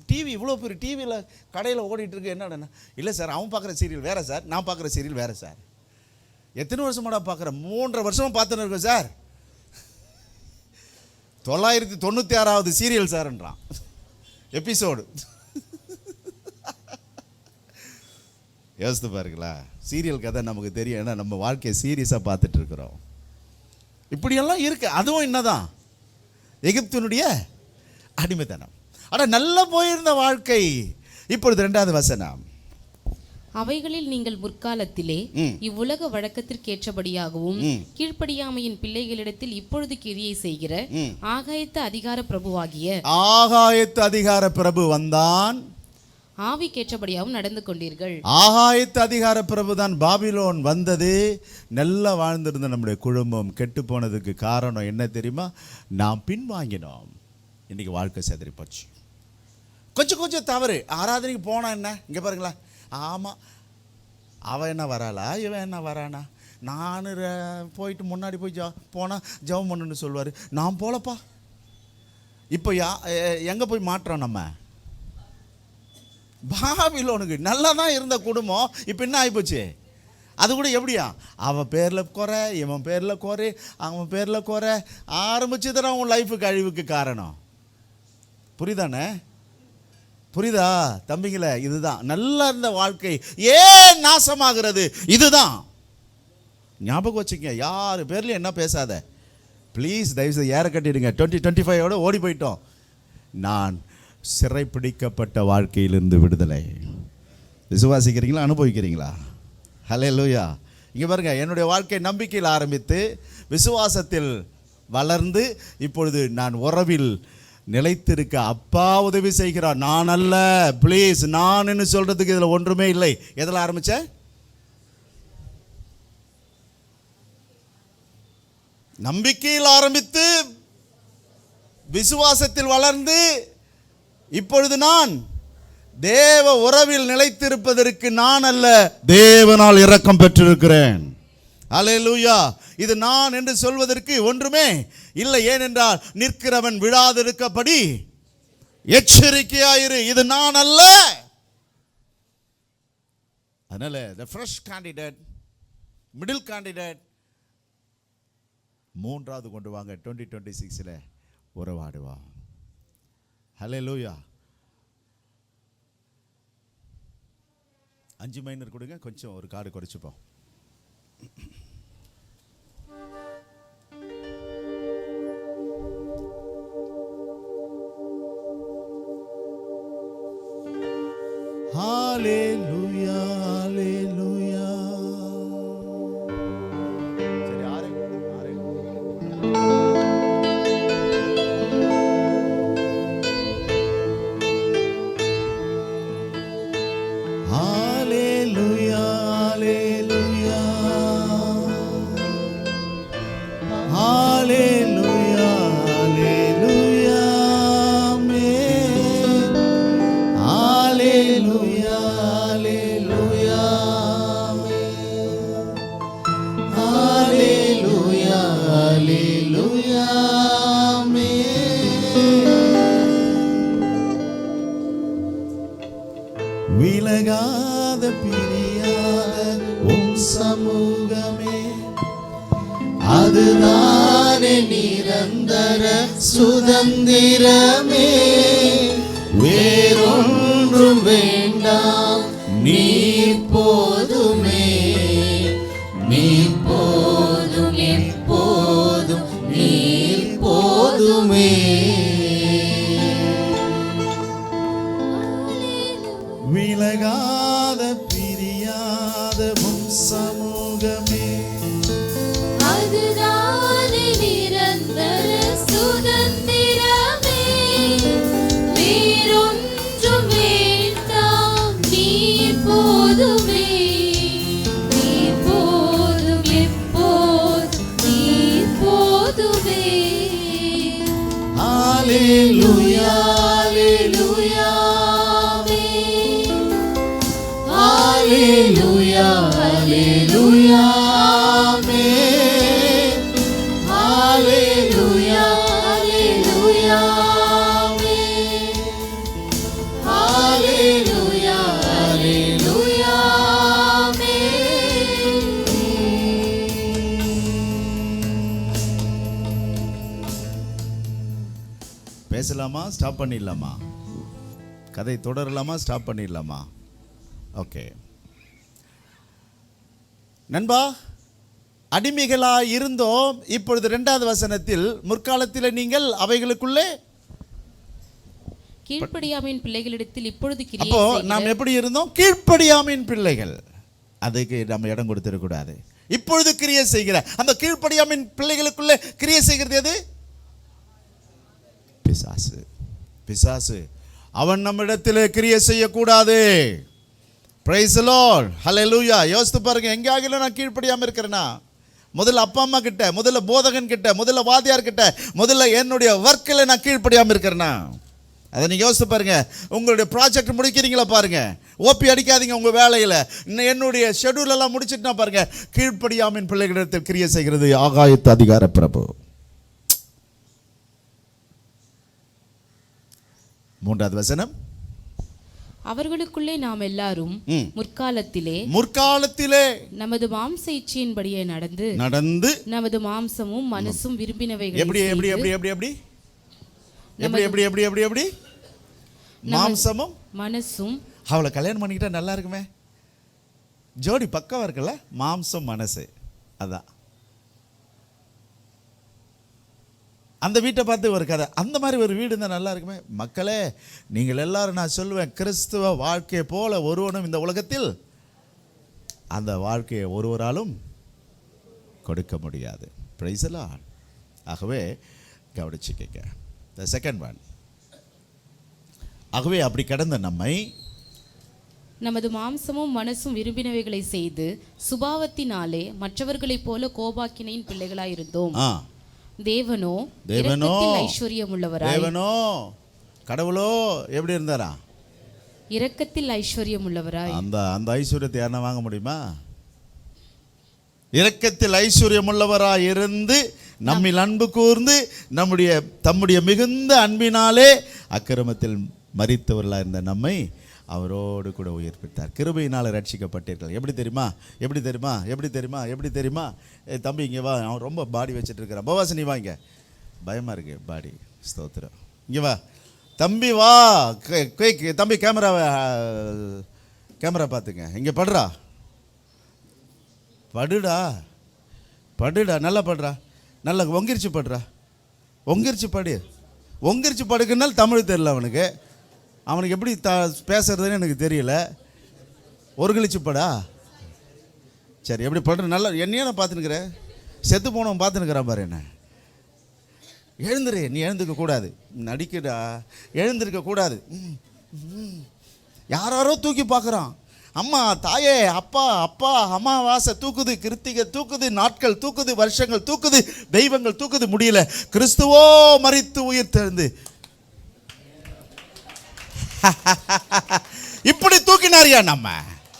டிவி இவ்வளோ பெரிய டிவியில் கடையில் ஓடிட்டு இருக்கு, என்னடா? இல்லை சார், அவன் பார்க்குற சீரியல் வேறு சார், நான் பார்க்குற சீரியல் வேறு சார். எத்தனை வருஷமாடா பார்க்குறேன்? 3.5 வருஷமாக பார்த்துன்னு இருக்கேன் சார். 996வது சீரியல் சார்ன்றான் எபிசோடு. யோசித்து பாருங்களா, சீரியல் கதை நமக்கு தெரியும், ஏன்னா நம்ம வாழ்க்கையை சீரியஸாக பார்த்துட்டு இருக்கிறோம். இப்படியெல்லாம் இருக்கு. அதுவும் என்னதான் எகிப்தினுடைய அடிமைத்தனம். ஆனால் நல்லா போயிருந்த வாழ்க்கை. இப்பொழுது 2வது வசனம், அவைகளில் நீங்கள் முற்காலத்திலே இவ்வுலக வழக்கத்திற்கேற்றபடியாகவும் கீழ்ப்படியாமையின் பிள்ளைகளிடத்தில் இப்பொழுது கிரியை செய்கிற ஆகாயத்து அதிகார பிரபு வந்தான், ஆவிக்கேற்றபடியாகவும் நடந்து கொண்டீர்கள். ஆகாயத்து அதிகார பிரபு தான் பாபிலோன் வந்தது. நல்லா வாழ்ந்திருந்த நம்முடைய குடும்பம் கெட்டு போனதுக்கு காரணம் என்ன தெரியுமா? நாம் பின்வாங்கினோம். இன்னைக்கு வாழ்க்கை செதறி போச்சு. கொஞ்சம் தவறு. ஆராதனைக்கு போனா என்ன, இங்க பாருங்களா, ஆமாம் அவன் என்ன வராளா, இவன் என்ன வரானா, நான் போயிட்டு முன்னாடி போய் போனால் ஜெபம் பண்ணுன்னு சொல்லுவார், நான் போலப்பா. இப்போ எங்கே போய் மாற்றோம் நம்ம? பாபிலோனுக்கு. நல்லா தான் இருந்த குடும்பம் இப்போ என்ன ஆகிப்போச்சு? அது கூட எப்படியா, அவன் பேரில் குறை, இவன் பேரில் குறை, அவன் பேரில் குறை ஆரம்பிச்சு தானே உன் லைஃபுக்கு அழிவுக்கு காரணம். புரியுதானே? புரியுதா தம்பிங்களே? இதுதான் நல்லா இருந்த வாழ்க்கை ஏன் நாசமாகிறது. இதுதான் ஞாபகம் வச்சுக்கங்க. யார் பேர்லையும் என்ன பேசாத ப்ளீஸ், தயவுசெய்து ஏற கட்டிடுங்க. 2025 ஓடி போயிட்டோம். நான் சிறைப்பிடிக்கப்பட்ட வாழ்க்கையிலிருந்து விடுதலை. விசுவாசிக்கிறீங்களா? அனுபவிக்கிறீங்களா? ஹல்லேலூயா. இங்கே பாருங்க, என்னுடைய வாழ்க்கை நம்பிக்கையில் ஆரம்பித்து விசுவாசத்தில் வளர்ந்து இப்பொழுது நான் உறவில் நிலைத்திருக்க அப்பா உதவி செய்கிறார். நான் அல்ல, ப்ளீஸ், நான் சொல்றதுக்கு இதில் ஒன்றுமே இல்லை. எதில் ஆரம்பிச்ச? நம்பிக்கையில் ஆரம்பித்து விசுவாசத்தில் வளர்ந்து இப்பொழுது நான் தேவ உறவில் நிலைத்திருப்பதற்கு நான் அல்ல, தேவனால் இரக்கம் பெற்றிருக்கிறேன். அல்லேலூயா. இது நான் என்று சொல்வதற்கு ஒன்றுமே இல்லை. ஏனென்றால் நிற்கிறவன் விழாதிருக்கப்படி எச்சரிக்கையாயிரு. இது நான் அல்ல. அதனால the fresh candidate, middle candidate, 3வது கொண்டு வாங்க. 2026 உறவாடுவா. ஹல்லேலூயா. 5 மைனர் கொடுங்க, கொஞ்சம் ஒரு கார்டு குறைச்சிப்போம். ஹல்லேலூயா, ஹல்லேலூயா. சரி, ஆரே ஹல்லேலூயா, ஹல்லேலூயா, ஹல்லேலூயா, ஹல்லேலூயா, ஆமென். ஹல்லேலூயா, ஹல்லேலூயா, ஆமென். ஹல்லேலூயா, ஹல்லேலூயா, ஆமென். விலகாத பிரியாத உம் சமூகமே, அதுதானே நிரந்தர சுதந்திரமே. வேறொன்றும் வேண்டாம், நீர் போதுமே, நீர் போதும், எப்போதும் நீர் போதுமே. விலகாத பிரியாத உம் சமூகமே, அதுதானே நிரந்தர சுதந்திரமே. வேறொன்றும் வேண்டாம், நீர் போதுமே, நீர் போதும், எப்போதும் நீர் போதுமே. ஹalleluya, ஹalleluya, ஹalleluya, ஹalleluya, ஹalleluya, ஹalleluya, ஹalleluya, ஹalleluya. பேசலாமா, ஸ்டாப் பண்ணிடலாமா? கதை தொடரலாமா, ஸ்டாப் பண்ணிடலாமா? ஓகே நண்பா, அடிமைகளாய் இருந்தோம். இப்பொழுது 2வது வசனத்தில், முற்காலத்தில் நீங்கள் அவைகளுக்குள்ளே கீழ்ப்படியாமையின் பிள்ளைகளிடத்தில் இப்பொழுது கிரியை அப்போ செய்கிற நாம் எப்படி இருந்தோம்? கீழ்ப்படியாமையின் பிள்ளைகள். அதுக்கு நம்ம இடம் கொடுத்துடக்கூடாது. இப்பொழுது கிரியை செய்கிற அந்த கீழ்ப்படியாமையின் பிள்ளைகளுக்குள்ளே கிரியை செய்கிறது எது? பிசாசு. பிசாசு அவன் நம்மிடத்தில் கிரியை செய்யக்கூடாது. பிரைஸ் தி லார்ட், ஹல்லேலூயா. யோசித்து பாருங்க, எங்கேயாகிலும் நான் கீழ்ப்படியாமல் இருக்கிறேன்னா, முதல்ல அப்பா அம்மா கிட்ட, முதல்ல போதகன் கிட்ட, முதல்ல வாத்தியார் கிட்ட, முதல்ல என்னுடைய ஒர்க்கில் நான் கீழ்ப்படியாமல் இருக்கிறேன்னா, அதை நீங்கள் யோசித்து பாருங்க. உங்களுடைய ப்ராஜெக்ட் முடிக்கிறீங்களா பாருங்க, ஓபி அடிக்காதீங்க உங்கள் வேலையில். என்னுடைய ஷெட்யூல் எல்லாம் முடிச்சுட்டுனா பாருங்க, கீழ்ப்படியாமின் பிள்ளைகளிடத்தில் கிரியை செய்கிறது ஆகாயத்து அதிகார பிரபு. 3வது வசனம், அவர்களுக்குள்ளே நாம் எல்லாரும் முற்காலத்திலே நமது மாம்ச இச்சையின்படியே நடந்து நமது மாம்சமும் மனசும் விரும்பினவைகளை எப்படி எப்படி எப்படி எப்படி எப்படி எப்படி எப்படி எப்படி எப்படி எப்படி மாம்சமும் மனசும். அவளை கல்யாணம் பண்ணிக்கிட்டா நல்லா இருக்குமே, ஜோடி பக்கவா இருக்குல்ல, மாம்சம் மனசு. அதான் அந்த வீட்டை பார்த்து ஒரு கதை, அந்த மாதிரி ஒரு வீடு இருந்தால் நல்லா இருக்குமே. மக்களே, நீங்கள் எல்லாரும் நான் சொல்லுவேன், கிறிஸ்துவ வாழ்க்கையை போல ஒருவனும் இந்த உலகத்தில் அந்த வாழ்க்கையை ஒருவராலும் கொடுக்க முடியாது. Praise the Lord. ஆகவே கவனிச்சுக்க. த செகண்ட் ஒன், ஆகவே அப்படி கடந்த நம்மை நமது மாம்சமும் மனசும் விரும்பினவைகளை செய்து சுபாவத்தினாலே மற்றவர்களைப் போல கோபாக்கினையின் பிள்ளைகளாயிருந்தோம். தேவனோ ஐஸ்வர்யம் உள்ளவராய், தேவனோ கடவுளோ எப்படி இருந்தாரா? இரக்கத்தில் ஐஸ்வர்யம் உள்ளவராய். அந்த ஐஸ்வர்யத்தை யாரா வாங்க முடியுமா? இரக்கத்தில் ஐஸ்வர்யம் உள்ளவராய் இருந்து நம்மில் அன்பு கூர்ந்து தம்முடைய மிகுந்த அன்பினாலே அக்கிரமத்தில் மரித்தவர்களாக இருந்த நம்மை அவரோடு கூட உயிர்ப்பித்தார். கிருபையினால் ரட்சிக்கப்பட்டீர்கள். எப்படி தெரியுமா? எப்படி தெரியுமா? எப்படி தெரியுமா? எப்படி தெரியுமா? தம்பி இங்கே வா, அவன் ரொம்ப பாடி வச்சுட்டு இருக்கிறான். பவாசினி வா, இங்கே பயமாக இருக்கு பாடி. ஸ்தோத்திரம். இங்கே வா தம்பி, வா. தம்பி கேமரா பார்த்துங்க. இங்கே படுறா, படுடா, நல்லா படுறா, நல்லா ஒங்கிரிச்சு படுறா, ஒங்கிரிச்சு படுக்குனால் தமிழ் தெரியல அவனுக்கு எப்படி பேசுறதுன்னு எனக்கு தெரியல. ஒரு கழிச்சுப்படா. சரி, எப்படி படுற? நல்லா என்னையே நான் பார்த்துனுக்கிற, செத்து போனவன் பார்த்துனுக்கிறான் பாரு. என்ன எழுந்துரு, நீ எழுந்துக்க கூடாது, நடிக்கடா, எழுந்திருக்க கூடாது. யாரோ தூக்கி பார்க்குறான். அம்மா, தாயே, அப்பா, அமாவாசை தூக்குது, கிருத்திகை தூக்குது, நாட்கள் தூக்குது, வருஷங்கள் தூக்குது, தெய்வங்கள் தூக்குது, முடியல. கிறிஸ்துவோ மரித்து உயிர் தெழுந்து இப்படி தூக்கினாரியா நம்ம.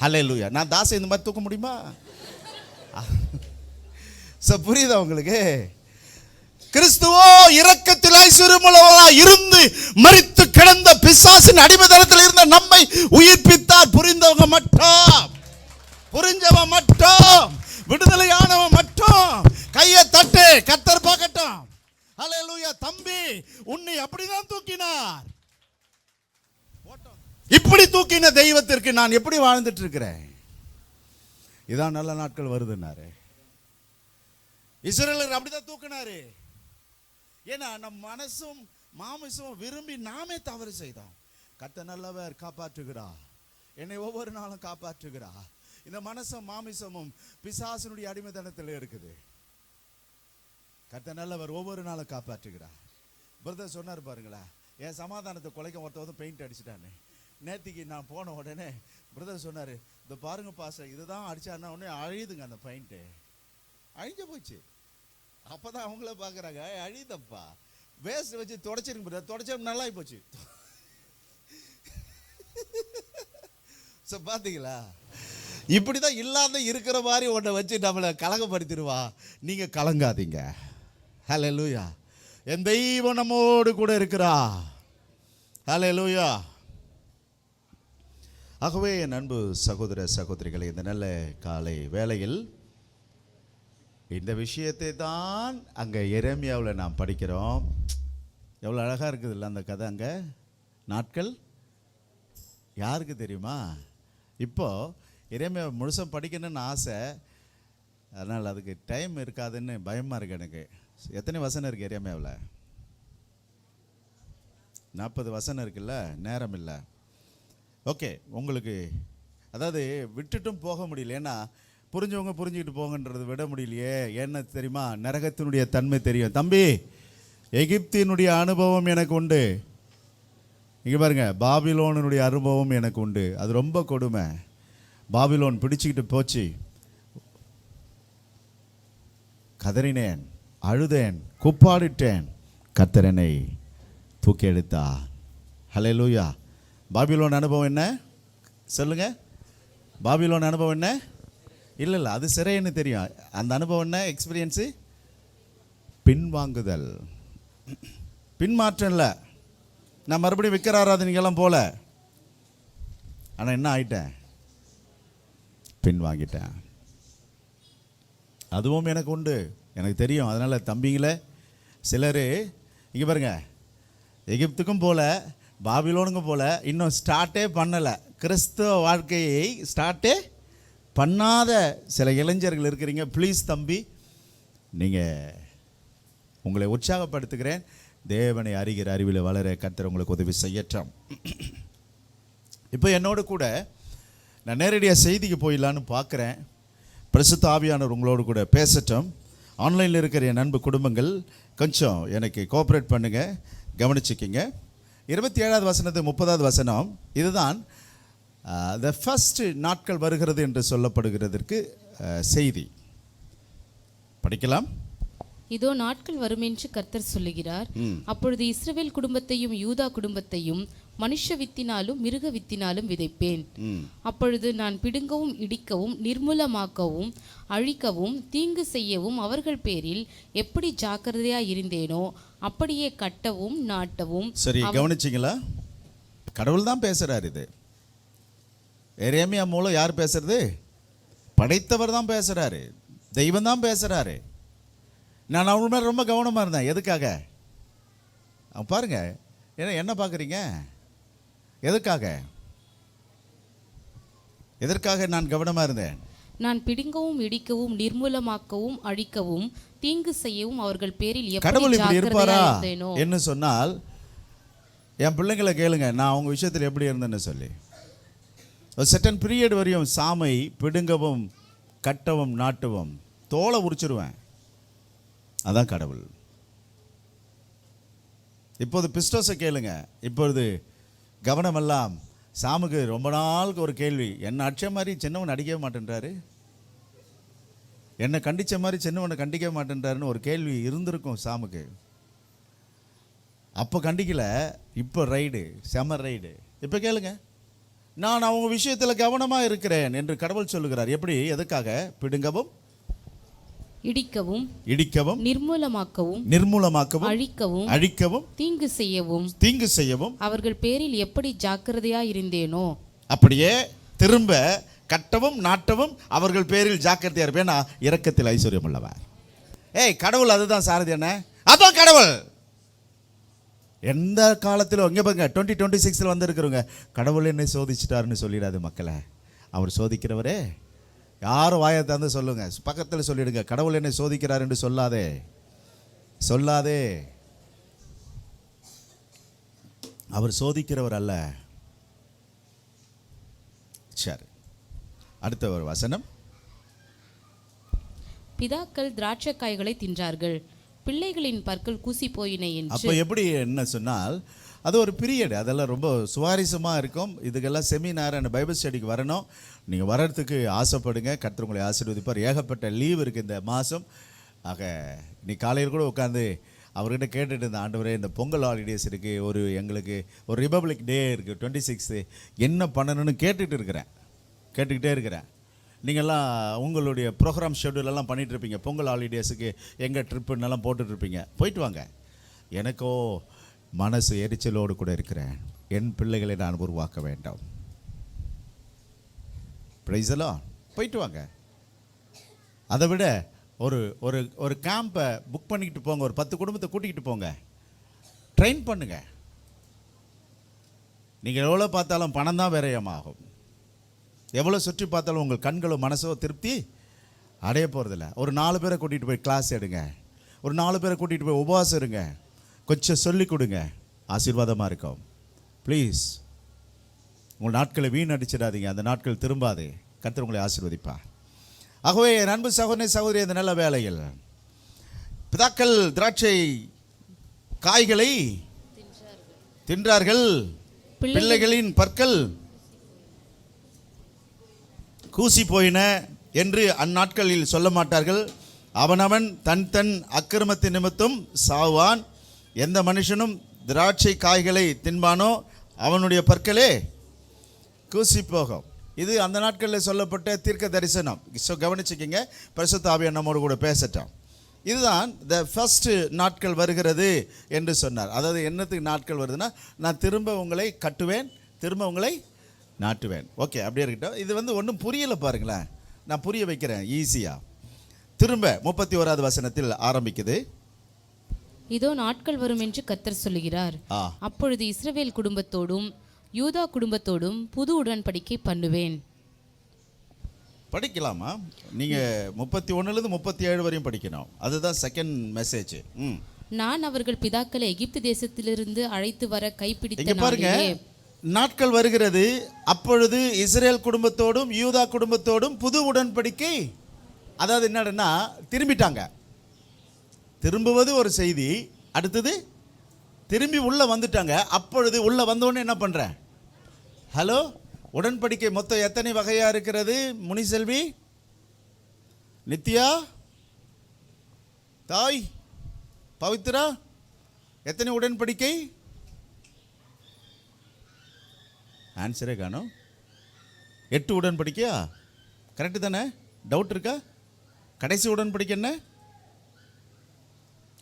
ஹல்லேலூயா. நான் தாசை இந்த மாதிரி தூக்க முடியுமா? புரியுதா உங்களுக்கு? கிறிஸ்துவோ இரக்கத்தில் ஐஸ்வர்யமுள்ளவராய் இருந்து மரித்து கிடந்த பிசாசின் அடிமைத்தனத்தில் இருந்த நம்மை உயிர்ப்பித்தார். புரிந்தவன் மட்டும், விடுதலையானவன் மட்டும் கையை தட்டு, கர்த்தர் பார்க்கட்டும். ஹல்லேலூயா. தம்பி, உன்னை அப்படிதான் தூக்கினார். இப்படி தூக்கின தெய்வத்திற்கு நான் எப்படி வாழ்ந்துட்டு இருக்கிறேன்? இதான் நல்ல நாட்கள் வருதுன்னாரு. இஸ்ரவேலர் அப்படிதான் தூக்கினாரு. ஏன்னா நம் மனசும் மாமிசம் விரும்பி நாமே தவறு செய்தோம். கர்த்தர் நல்லவர், காப்பாற்றுகிறார், என்னை ஒவ்வொரு நாளும் காப்பாற்றுகிறார். இந்த மனசும் மாமிசமும் பிசாசினுடைய அடிமைத்தனத்தில் இருக்குது. கர்த்தர் நல்லவர், ஒவ்வொரு நாளும் காப்பாற்றுகிறார். பிரதர் சொன்னார் பாருங்களா, என் சமாதானத்தை குலைக்க ஒருத்தவங்க பெயிண்ட் அடிச்சுட்டானே. நேற்றுக்கு நான் போன உடனே பிரதர் சொன்னார், இந்த பாருங்க பாஸ்டர், இதுதான் அடிச்சாருன்னா உடனே அழியுதுங்க அந்த பெயிண்ட்டு, அழிஞ்சு போச்சு. அப்போதான் அவங்கள பார்க்குறாங்க, அழியுதப்பா, வேஸ்ட் வச்சு தொடச்சிருங்க பிரதர், தொடச்ச நல்லா போச்சு. ஸோ பார்த்தீங்களா, இப்படி தான் இல்லாத இருக்கிற மாதிரி ஒன்றை வச்சு நம்மளை கலங்கப்படுத்திடுவா. நீங்கள் கலங்காதீங்க. ஹல்லேலூயா. என் தெய்வம் நம்மோடு கூட இருக்கிறா. ஹல்லேலூயா. ஆகவே என் அன்பு சகோதர சகோதரிகளை, இந்த நல்ல காலை வேளையில் இந்த விஷயத்தை தான் அங்கே எரேமியாவில் நாம் படிக்கிறோம். எவ்வளோ அழகாக இருக்குது இல்லை அந்த கதை. அங்கே நாட்கள் யாருக்கு தெரியுமா? இப்போது எரேமியா முழுசும் படிக்கணும்னு ஆசை, அதனால் அதுக்கு டைம் இருக்காதுன்னு பயமாக இருக்குது எனக்கு. எத்தனை வசனம் இருக்குது எரேமியாவில்? 40 வசனம் இருக்குல்ல, நேரம் இல்லை. ஓகே, உங்களுக்கு அதாவது விட்டுட்டும் போக முடியல. ஏன்னா புரிஞ்சவங்க புரிஞ்சுக்கிட்டு போங்கன்றது விட முடியலையே. என்ன தெரியுமா, நரகத்தினுடைய தன்மை தெரியும். தம்பி, எகிப்தினுடைய அனுபவம் எனக்கு உண்டு. இங்கே பாருங்க, பாபிலோனுடைய அனுபவம் எனக்கு உண்டு. அது ரொம்ப கொடுமை. பாபிலோன் பிடிச்சிக்கிட்டு போச்சு. கதறினேன், அழுதேன், கூப்பாடிட்டேன், கர்த்தர் என்னை தூக்கி எடுத்தார். ஹல்லேலூயா. பாபிலோன் அனுபவம் என்ன சொல்லுங்க? பாபிலோன் அனுபவம் என்ன? இல்லை, அது சிறைன்னு தெரியும். அந்த அனுபவம் என்ன? எக்ஸ்பீரியன்ஸு பின்வாங்குதல், பின்மாற்றம் இல்லை. நான் மறுபடியும் விக்கிர ஆராதனைக்கெல்லாம் போல, ஆனால் என்ன ஆயிட்டேன்? பின்வாங்கிட்டேன். அதுவும் எனக்கு உண்டு, எனக்கு தெரியும். அதனால் தம்பிங்களே, சிலர் இங்கே பாருங்க, எகிப்துக்கும் போல பாபிலோனுக்கும் போல இன்னும் ஸ்டார்ட்டே பண்ணலை, கிறிஸ்தவ வாழ்க்கையை ஸ்டார்ட்டே பண்ணாத சில இளைஞர்கள் இருக்கிறீங்க. ப்ளீஸ் தம்பி, நீங்கள் உங்களை உற்சாகப்படுத்துகிறேன். தேவனை அறிகிற அறிவில் வளர கர்த்தர் உங்களுக்கு உதவி செய்யட்டும். இப்போ என்னோடு கூட நான் நேரடியாக செய்திக்கு போயிடலான்னு பார்க்குறேன். பரிசுத்த ஆவியானவர் உங்களோடு கூட பேசட்டும். ஆன்லைனில் இருக்கிற என் அன்பு குடும்பங்கள் கொஞ்சம் எனக்கு கோஆப்ரேட் பண்ணுங்கள், கவனிச்சிக்கிங்க. 27வது வசனத்து 30வது வசனம், இதுதான் த ஃபர்ஸ்ட் நாட்கள் வருகிறது என்று சொல்லப்படுகிறதற்கு செய்தி. படிக்கலாம். இதோ நாட்கள் வரும் என்று கர்த்தர் சொல்லுகிறார். அப்பொழுது இஸ்ரவேல் குடும்பத்தையும் யூதா குடும்பத்தையும் மனுஷ வித்தினாலும் மிருக வித்தினாலும் விதைப்பேன். அப்பொழுது நான் பிடுங்கவும் இடிக்கவும் நிர்மூலமாக்கவும் அழிக்கவும் தீங்கு செய்யவும் அவர்கள் பேரில் எப்படி ஜாக்கிரதையா இருந்தேனோ அப்படியே கட்டவும் நாட்டவும். சரி, கவனிச்சிங்களா? கடவுள் தான் பேசுறாரு. இது எரேமியா மூலம் யார் பேசுறது? படைத்தவர் தான் பேசுறாரு, தெய்வம் தான் பேசுறாரு. நான் அவங்க மேலே ரொம்ப கவனமாக இருந்தேன். எதுக்காக பாருங்க, ஏன்னா என்ன பார்க்குறீங்க? எதற்காக நான் கவனமாக இருந்தேன்? நான் பிடுங்கவும் இடிக்கவும் நிர்மூலமாக்கவும் அழிக்கவும் தீங்கு செய்யவும் அவர்கள் பேரில் கடவுள் இப்படி இருப்பாரா இருந்தேனோ என்ன சொன்னால், என் பிள்ளைங்களை கேளுங்க, நான் அவங்க விஷயத்தில் எப்படி இருந்தேன்னு சொல்லி. ஒரு செட்டன் பீரியட் வரையும் சாமை பிடுங்கவும் கட்டவும் நாட்டவும் தோலை உரிச்சிருவேன். அதான் கடவுள். இப்போது பிஸ்டோஸை கேளுங்க. இப்பொழுது கவனமெல்லாம் சாமுக்கு ரொம்ப நாளுக்கு ஒரு கேள்வி, என்ன அடிச்ச மாதிரி சின்னவன் அடிக்கவே மாட்டேன்றாரு, என்னை கண்டித்த மாதிரி சின்னவனை கண்டிக்க மாட்டேன்றாருன்னு ஒரு கேள்வி இருந்திருக்கும் சாமுக்கு. அப்போ கண்டிக்கல, இப்போ ரைடு, செம ரைடு. இப்போ கேளுங்க, நான் அவங்க விஷயத்தில் கவனமாக இருக்கிறேன் என்று கடவுள் சொல்லுகிறார். எப்படி? எதுக்காக? பிடுங்கவும் இடிக்கவும் நிர்மூலமாக்கவும் அழிக்கவும் தீங்கு செய்யவும் அவர்கள் பேரில் எப்படி ஜாக்கிரதையா இருந்தேனோ அப்படியே திரும்ப கட்டவும் நாட்டவும் அவர்கள் பேரில் ஜாக்கிரதையா இருப்பேன். இரக்கத்தில் ஐஸ்வர்யம் உள்ளவர். கடவுள் அதுதான் சாரதி. என்ன? அதான் கடவுள். எந்த காலத்திலும் இங்கே பாருங்க 2026 வந்திருக்கிறவங்க கடவுள் என்னை சோதிச்சிட்டாருன்னு சொல்லிடாது மக்களை. அவர் சோதிக்கிறவரே. யாரும் வாயை தந்து சொல்லுங்க, பக்கத்தில் சொல்லிடுங்க, கடவுள் என்னை சோதிக்கிறார் என்று சொல்லாதே, சொல்லாதே. அவர் சோதிக்கிறவர் அல்ல. சரி, அடுத்த ஒரு வசனம். பிதாக்கள் திராட்சை காய்களை தின்றார்கள், பிள்ளைகளின் பற்கள் கூசி போயின என்று. அப்போ எப்படி என்ன சொன்னால், அது ஒரு பீரியட், அதெல்லாம் ரொம்ப சுவாரஸ்யமாக இருக்கும். இதுக்கெல்லாம் செமினார் அண்ட் பைபிள் ஸ்டடிக்கு வரணும். நீங்கள் வர்றதுக்கு ஆசைப்படுங்க. கர்த்தர் உங்களை ஆசீர்வதிப்பார். ஏகப்பட்ட லீவ் இருக்குது இந்த மாதம். ஆக நீ காலையில் கூட உட்காந்து அவர்கிட்ட கேட்டுட்டு இருந்த, ஆண்டவரே இந்த பொங்கல் ஹாலிடேஸ் இருக்குது, எங்களுக்கு ஒரு ரிபப்ளிக் டே இருக்குது 26, என்ன பண்ணணும்னு கேட்டுக்கிட்டே இருக்கிறேன். நீங்கள்லாம் உங்களுடைய ப்ரோக்ராம் ஷெட்யூலெல்லாம் பண்ணிகிட்ருப்பீங்க. பொங்கல் ஹாலிடேஸுக்கு எங்கே ட்ரிப்புன்னெல்லாம் போட்டுட்ருப்பீங்க. போயிட்டு வாங்க. எனக்கோ மனசு எரிச்சலோடு கூட இருக்கிறேன். என் பிள்ளைகளை நான் உருவாக்க வேண்டாம். பிரைஸெல்லாம் போயிட்டு வாங்க. அதை விட ஒரு ஒரு ஒரு கேம்பை புக் பண்ணிக்கிட்டு போங்க. ஒரு 10 குடும்பத்தை கூட்டிக்கிட்டு போங்க. ட்ரெயின் பண்ணுங்க. நீங்கள் எவ்வளோ பார்த்தாலும் பணம் தான் விரயமாகும். எவ்வளோ சுற்றி பார்த்தாலும் உங்கள் கண்களோ மனசோ திருப்தி அடைய போகிறதில்ல. ஒரு 4 பேரை கூட்டிகிட்டு போய் கிளாஸ் எடுங்க. ஒரு 4 பேரை கூட்டிகிட்டு போய் உபவாசம் இருங்க. கொஞ்சம் சொல்லிக் கொடுங்க. ஆசீர்வாதமாக இருக்கும். ப்ளீஸ் உங்கள் நாட்களை வீணடிச்சிடாதீங்க. அந்த நாட்கள் திரும்பாது. கர்த்தர் உங்களை ஆசீர்வதிப்பா. ஆகவே என் அன்பு சகோதரனே சகோதரி, இந்த நல்ல வேளையில் பிதாக்கள் திராட்சை காய்களை தின்றார்கள், பிள்ளைகளின் பற்கள் கூசி போயின என்று அந்நாட்களில் சொல்ல மாட்டார்கள். அவனவன் தன் தன் அக்கிரமத்தின் நிமித்தம் சாவான். எந்த மனுஷனும் திராட்சை காய்களை தின்பானோ அவனுடைய பற்களே கூசி போகும். இது அந்த நாட்களில் சொல்லப்பட்ட தீர்க்க தரிசனம். ஸோ கவனிச்சுக்கிங்க. பரிசுத்த ஆவியானவர் நம்மோடு கூட பேசட்டும். இதுதான் த ஃபர்ஸ்ட் நாட்கள் வருகிறது என்று சொன்னார். அதாவது என்னத்துக்கு நாட்கள் வருதுன்னா, நான் திரும்ப உங்களை கட்டுவேன், திரும்ப உங்களை நாட்டுவேன். ஓகே, அப்படியே இருக்கட்டும். இது ஒன்றும் புரியலை பாருங்களேன். நான் புரிய வைக்கிறேன் ஈஸியாக. திரும்ப 31வது வசனத்தில் ஆரம்பிக்குது. இதோ நாட்கள் வரும் என்று கர்த்தர் சொல்லுகிறார், அப்பொழுது இஸ்ரவேல் குடும்பத்தோடும் யூதா குடும்பத்தோடும் புது உடன்படிக்கை பண்ணுவேன். படிக்கலாமா? நீங்கள் 31லேருந்து 37 வரையும் படிக்கணும். அதுதான் செகண்ட் மெசேஜ். நான் அவர்கள் பிதாக்களை எகிப்து தேசத்திலிருந்து அழைத்து வர கைப்பிடித்த பாருங்க, நாட்கள் வருகிறது, அப்பொழுது இஸ்ரேல் குடும்பத்தோடும் யூதா குடும்பத்தோடும் புது உடன்படிக்கை. அதாவது என்னன்னா, திரும்பிட்டாங்க. திரும்புவது ஒரு செய்தி. அடுத்தது திரும்பி உள்ள வந்துட்டாங்க. அப்பொழுது உள்ள வந்தோடனே என்ன பண்றேன்? ஹலோ, உடன்படிக்கை மொத்தம் எத்தனை வகையா இருக்கிறது? முனிசெல்வி, நித்யா, தாய் பவித்ரா, எத்தனை உடன்படிக்கை? ஆன்சரே காணோம். 8 உடன்படிக்கையா? கரெக்டு தானே? டவுட் இருக்கா? கடைசி உடன்படிக்கை என்ன?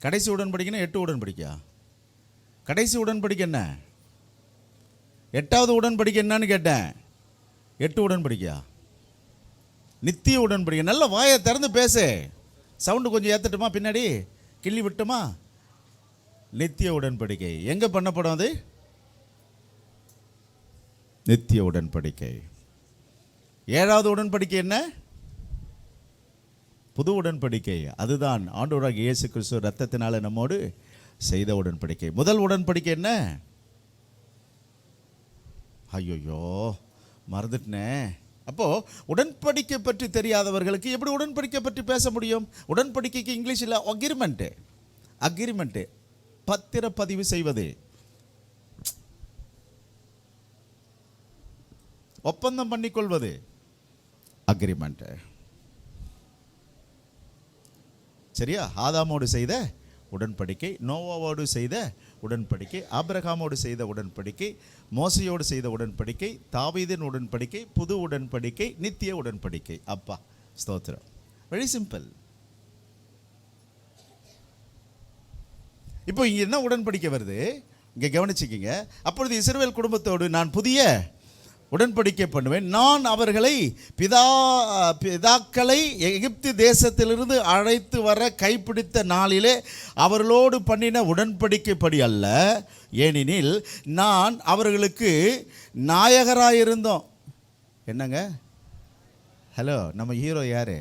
கடைசி உடன்படிக்கைன்னா 8 உடன்படிக்கையா? கடைசி உடன்படிக்கை என்ன? 8வது உடன்படிக்கை என்னன்னு கேட்டேன். 8 உடன்படிக்கையா? நித்திய உடன்படிக்கை. நல்ல வாயை திறந்து பேசு. சவுண்டு கொஞ்சம் ஏற்றட்டுமா? பின்னாடி கிள்ளி விட்டுமா? நித்திய உடன்படிக்கை எங்கே பண்ணப்படும்? அது நித்திய உடன்படிக்கை. 7வது உடன்படிக்கை என்ன? புது உடன்படிக்கை. அதுதான் ஆண்டவராகிய இயேசு கிறிஸ்து ரத்தத்தினால நம்மோடு செய்த உடன்படிக்கை. முதல் உடன்படிக்கை என்ன? ஐயோ, மறந்துட்டனே. அப்போ உடன்படிக்கை பற்றி தெரியாதவர்களுக்கு எப்படி உடன்படிக்கை பற்றி பேச முடியும்? உடன்படிக்கைக்கு இங்கிலீஷில் அக்ரிமெண்ட். அக்ரிமெண்ட் பத்திரப்பதிவு செய்வது, ஒப்பந்தம் பண்ணிக்கொள்வது அக்ரிமெண்ட். சரியா? ஆதாமோடு செய்த உடன்படிக்கை, நோவாவோடு செய்த உடன்படிக்கை, ஆபிரகாமோடு செய்த உடன்படிக்கை, மோசையோடு செய்த உடன்படிக்கை, தாவீதின் உடன்படிக்கை, புது உடன்படிக்கை, நித்திய உடன்படிக்கை. அப்பா ஸ்தோத்திரம். Very simple. இப்போ இங்கே என்ன உடன்படிக்கை வருது? இங்கே கவனிச்சுக்கிங்க. அப்பொழுது இஸ்ரவேல் குடும்பத்தோடு நான் புதிய உடன்படிக்கை பண்ணுவேன். நான் அவர்களை பிதாக்களை எகிப்து தேசத்திலிருந்து அழைத்து வர கைப்பிடித்த நாளிலே அவர்களோடு பண்ணின உடன்படிக்கைப்படி அல்ல, ஏனெனில் நான் அவர்களுக்கு நாயகராயிருந்தோம். என்னங்க? ஹலோ, நம்ம ஹீரோ யாரு?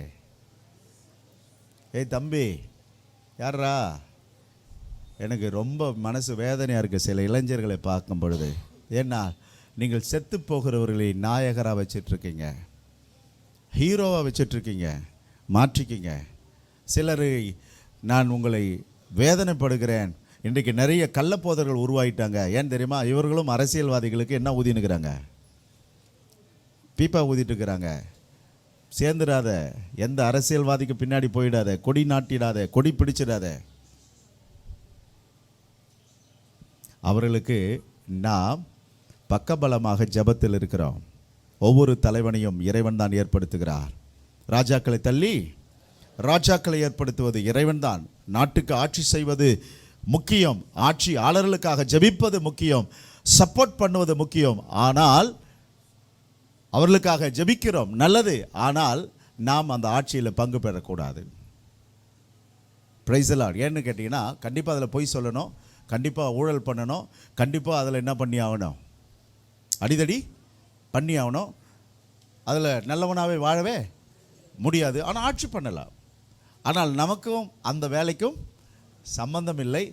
ஏய் தம்பி, யாரா? எனக்கு ரொம்ப மனசு வேதனையாக இருக்குது சில இளைஞர்களை பார்க்கும் பொழுது. ஏன்னா நீங்கள் செத்து போகிறவர்களை நாயகராக வச்சிட்ருக்கீங்க, ஹீரோவாக வச்சிட்ருக்கீங்க, மாற்றிக்கிங்க. சிலரை நான் உங்களை வேதனைப்படுகிறேன். இன்றைக்கு நிறைய கள்ளப்போதர்கள் உருவாயிட்டாங்க. ஏன் தெரியுமா? இவர்களும் அரசியல்வாதிகளுக்கு என்ன ஊதினுக்கிறாங்க? பீப்பா ஊதிட்டு இருக்கிறாங்க. சேர்ந்துடாத, எந்த அரசியல்வாதிக்கு பின்னாடி போயிடாத, கொடி நாட்டிடாத, கொடி பிடிச்சிடாத. அவர்களுக்கு நாம் பக்கபலமாக ஜெபத்தில் இருக்கிறோம். ஒவ்வொரு தலைவனையும் இறைவன் தான் ஏற்படுத்துகிறார். ராஜாக்களை தள்ளி ராஜாக்களை ஏற்படுத்துவது இறைவன் தான். நாட்டுக்கு ஆட்சி செய்வது முக்கியம், ஆட்சியாளர்களுக்காக ஜெபிப்பது முக்கியம், சப்போர்ட் பண்ணுவது முக்கியம். ஆனால் அவர்களுக்காக ஜெபிக்கிறோம், நல்லது. ஆனால் நாம் அந்த ஆட்சியில் பங்கு பெறக்கூடாது. Praise the Lord. ஏன்னு கேட்டிங்கன்னா, கண்டிப்பாக அதில் பொய் சொல்லணும், கண்டிப்பாக ஊழல் பண்ணணும், கண்டிப்பாக அதில் என்ன பண்ணி ஆகணும்? அடிதடி பண்ணி ஆகணும். அதில் நல்லவனாகவே வாழவே முடியாது. ஆனால் ஆட்சி பண்ணலாம். ஆனால் நமக்கும் அந்த வேலைக்கும் சம்பந்தம் இல்லை.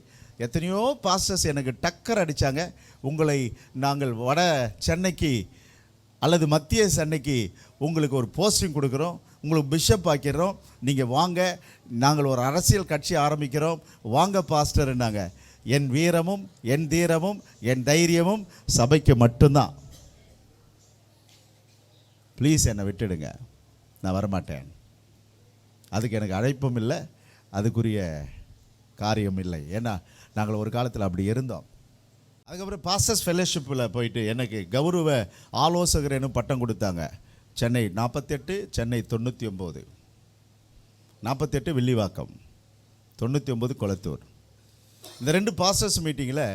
எத்தனையோ பாஸ்டர்ஸ் எனக்கு டக்கர் அடித்தாங்க. உங்களை நாங்கள் வட சென்னைக்கு அல்லது மத்திய சென்னைக்கு உங்களுக்கு ஒரு போஸ்டிங் கொடுக்குறோம், உங்களுக்கு பிஷப் ஆக்கிடுறோம், நீங்கள் வாங்க, நாங்கள் ஒரு அரசியல் கட்சி ஆரம்பிக்கிறோம், வாங்க பாஸ்டர்னாங்க. என் வீரமும் என் தீரமும் என் தைரியமும் சபைக்கு மட்டும்தான். ப்ளீஸ் என்னை விட்டுடுங்க, நான் வரமாட்டேன். அதுக்கு எனக்கு அழைப்பும் இல்லை, அதுக்குரிய காரியம் இல்லை. ஏன்னா நாங்கள் ஒரு காலத்தில் அப்படி இருந்தோம். அதுக்கப்புறம் பாஸ்டர்ஸ் ஃபெலோஷிப்பில் போயிட்டு எனக்கு கௌரவ ஆலோசகர்னு பட்டம் கொடுத்தாங்க. சென்னை 48, சென்னை 99. 48 வில்லிவாக்கம், 99 கொளத்தூர். இந்த 2 பாஸ்டர்ஸ் மீட்டிங்கில்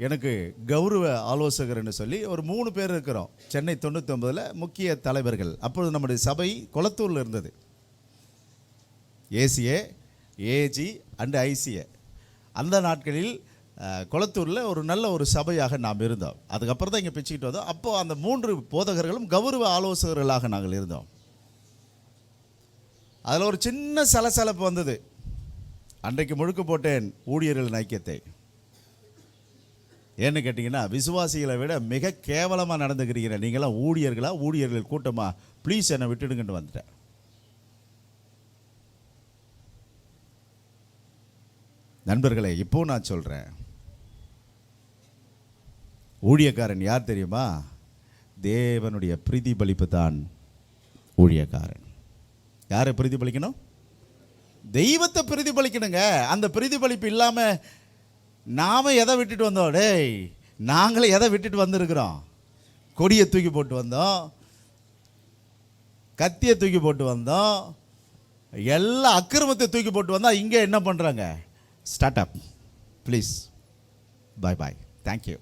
எனக்கு கௌரவ ஆலோசகர்னு சொல்லி ஒரு 3 பேர் இருக்கிறோம். சென்னை 99 முக்கிய தலைவர்கள். அப்பொழுது நம்முடைய சபை கொளத்தூரில் இருந்தது. ACA, AG and ICA. அந்த நாட்களில் கொளத்தூரில் ஒரு நல்ல ஒரு சபையாக நாம் இருந்தோம். அதுக்கப்புறம் தான் இங்கே பிச்சுக்கிட்டு வந்தோம். அப்போது அந்த 3 போதகர்களும் கௌரவ ஆலோசகர்களாக நாங்கள் இருந்தோம். அதில் ஒரு சின்ன சலசலப்பு வந்தது. அன்றைக்கு முழுக்க போட்டேன் ஊழியர்கள் ஐக்கியத்தை. ஏன்னு கேட்டிங்கன்னா, விசுவாசிகளை விட மிக கேவலமாக நடந்துக்கிறீங்க நீங்களாம் ஊழியர்களா, ஊழியர்கள் கூட்டமா, ப்ளீஸ் என்னை விட்டுடுங்கன்னு வந்துட்டேன். நண்பர்களே, இப்போ நான் சொல்கிறேன், ஊழியக்காரன் யார் தெரியுமா? தேவனுடைய பிரதிபலிப்பு தான் ஊழியக்காரன். யாரை பிரதிபலிக்கணும்? தெய்வத்தை பிரதிபலிக்கணுங்க. அந்த பிரதிபலிப்பு இல்லாமல் நாம் எதை விட்டுட்டு வந்தோம்? டேய், நாங்களே எதை விட்டுட்டு வந்திருக்கிறோம்? கொடியை தூக்கி போட்டு வந்தோம், கத்தியை தூக்கி போட்டு வந்தோம், எல்லா அக்கிரமத்தை தூக்கி போட்டு வந்தால் இங்கே என்ன பண்ணுறாங்க? Start up, please, bye bye, thank you.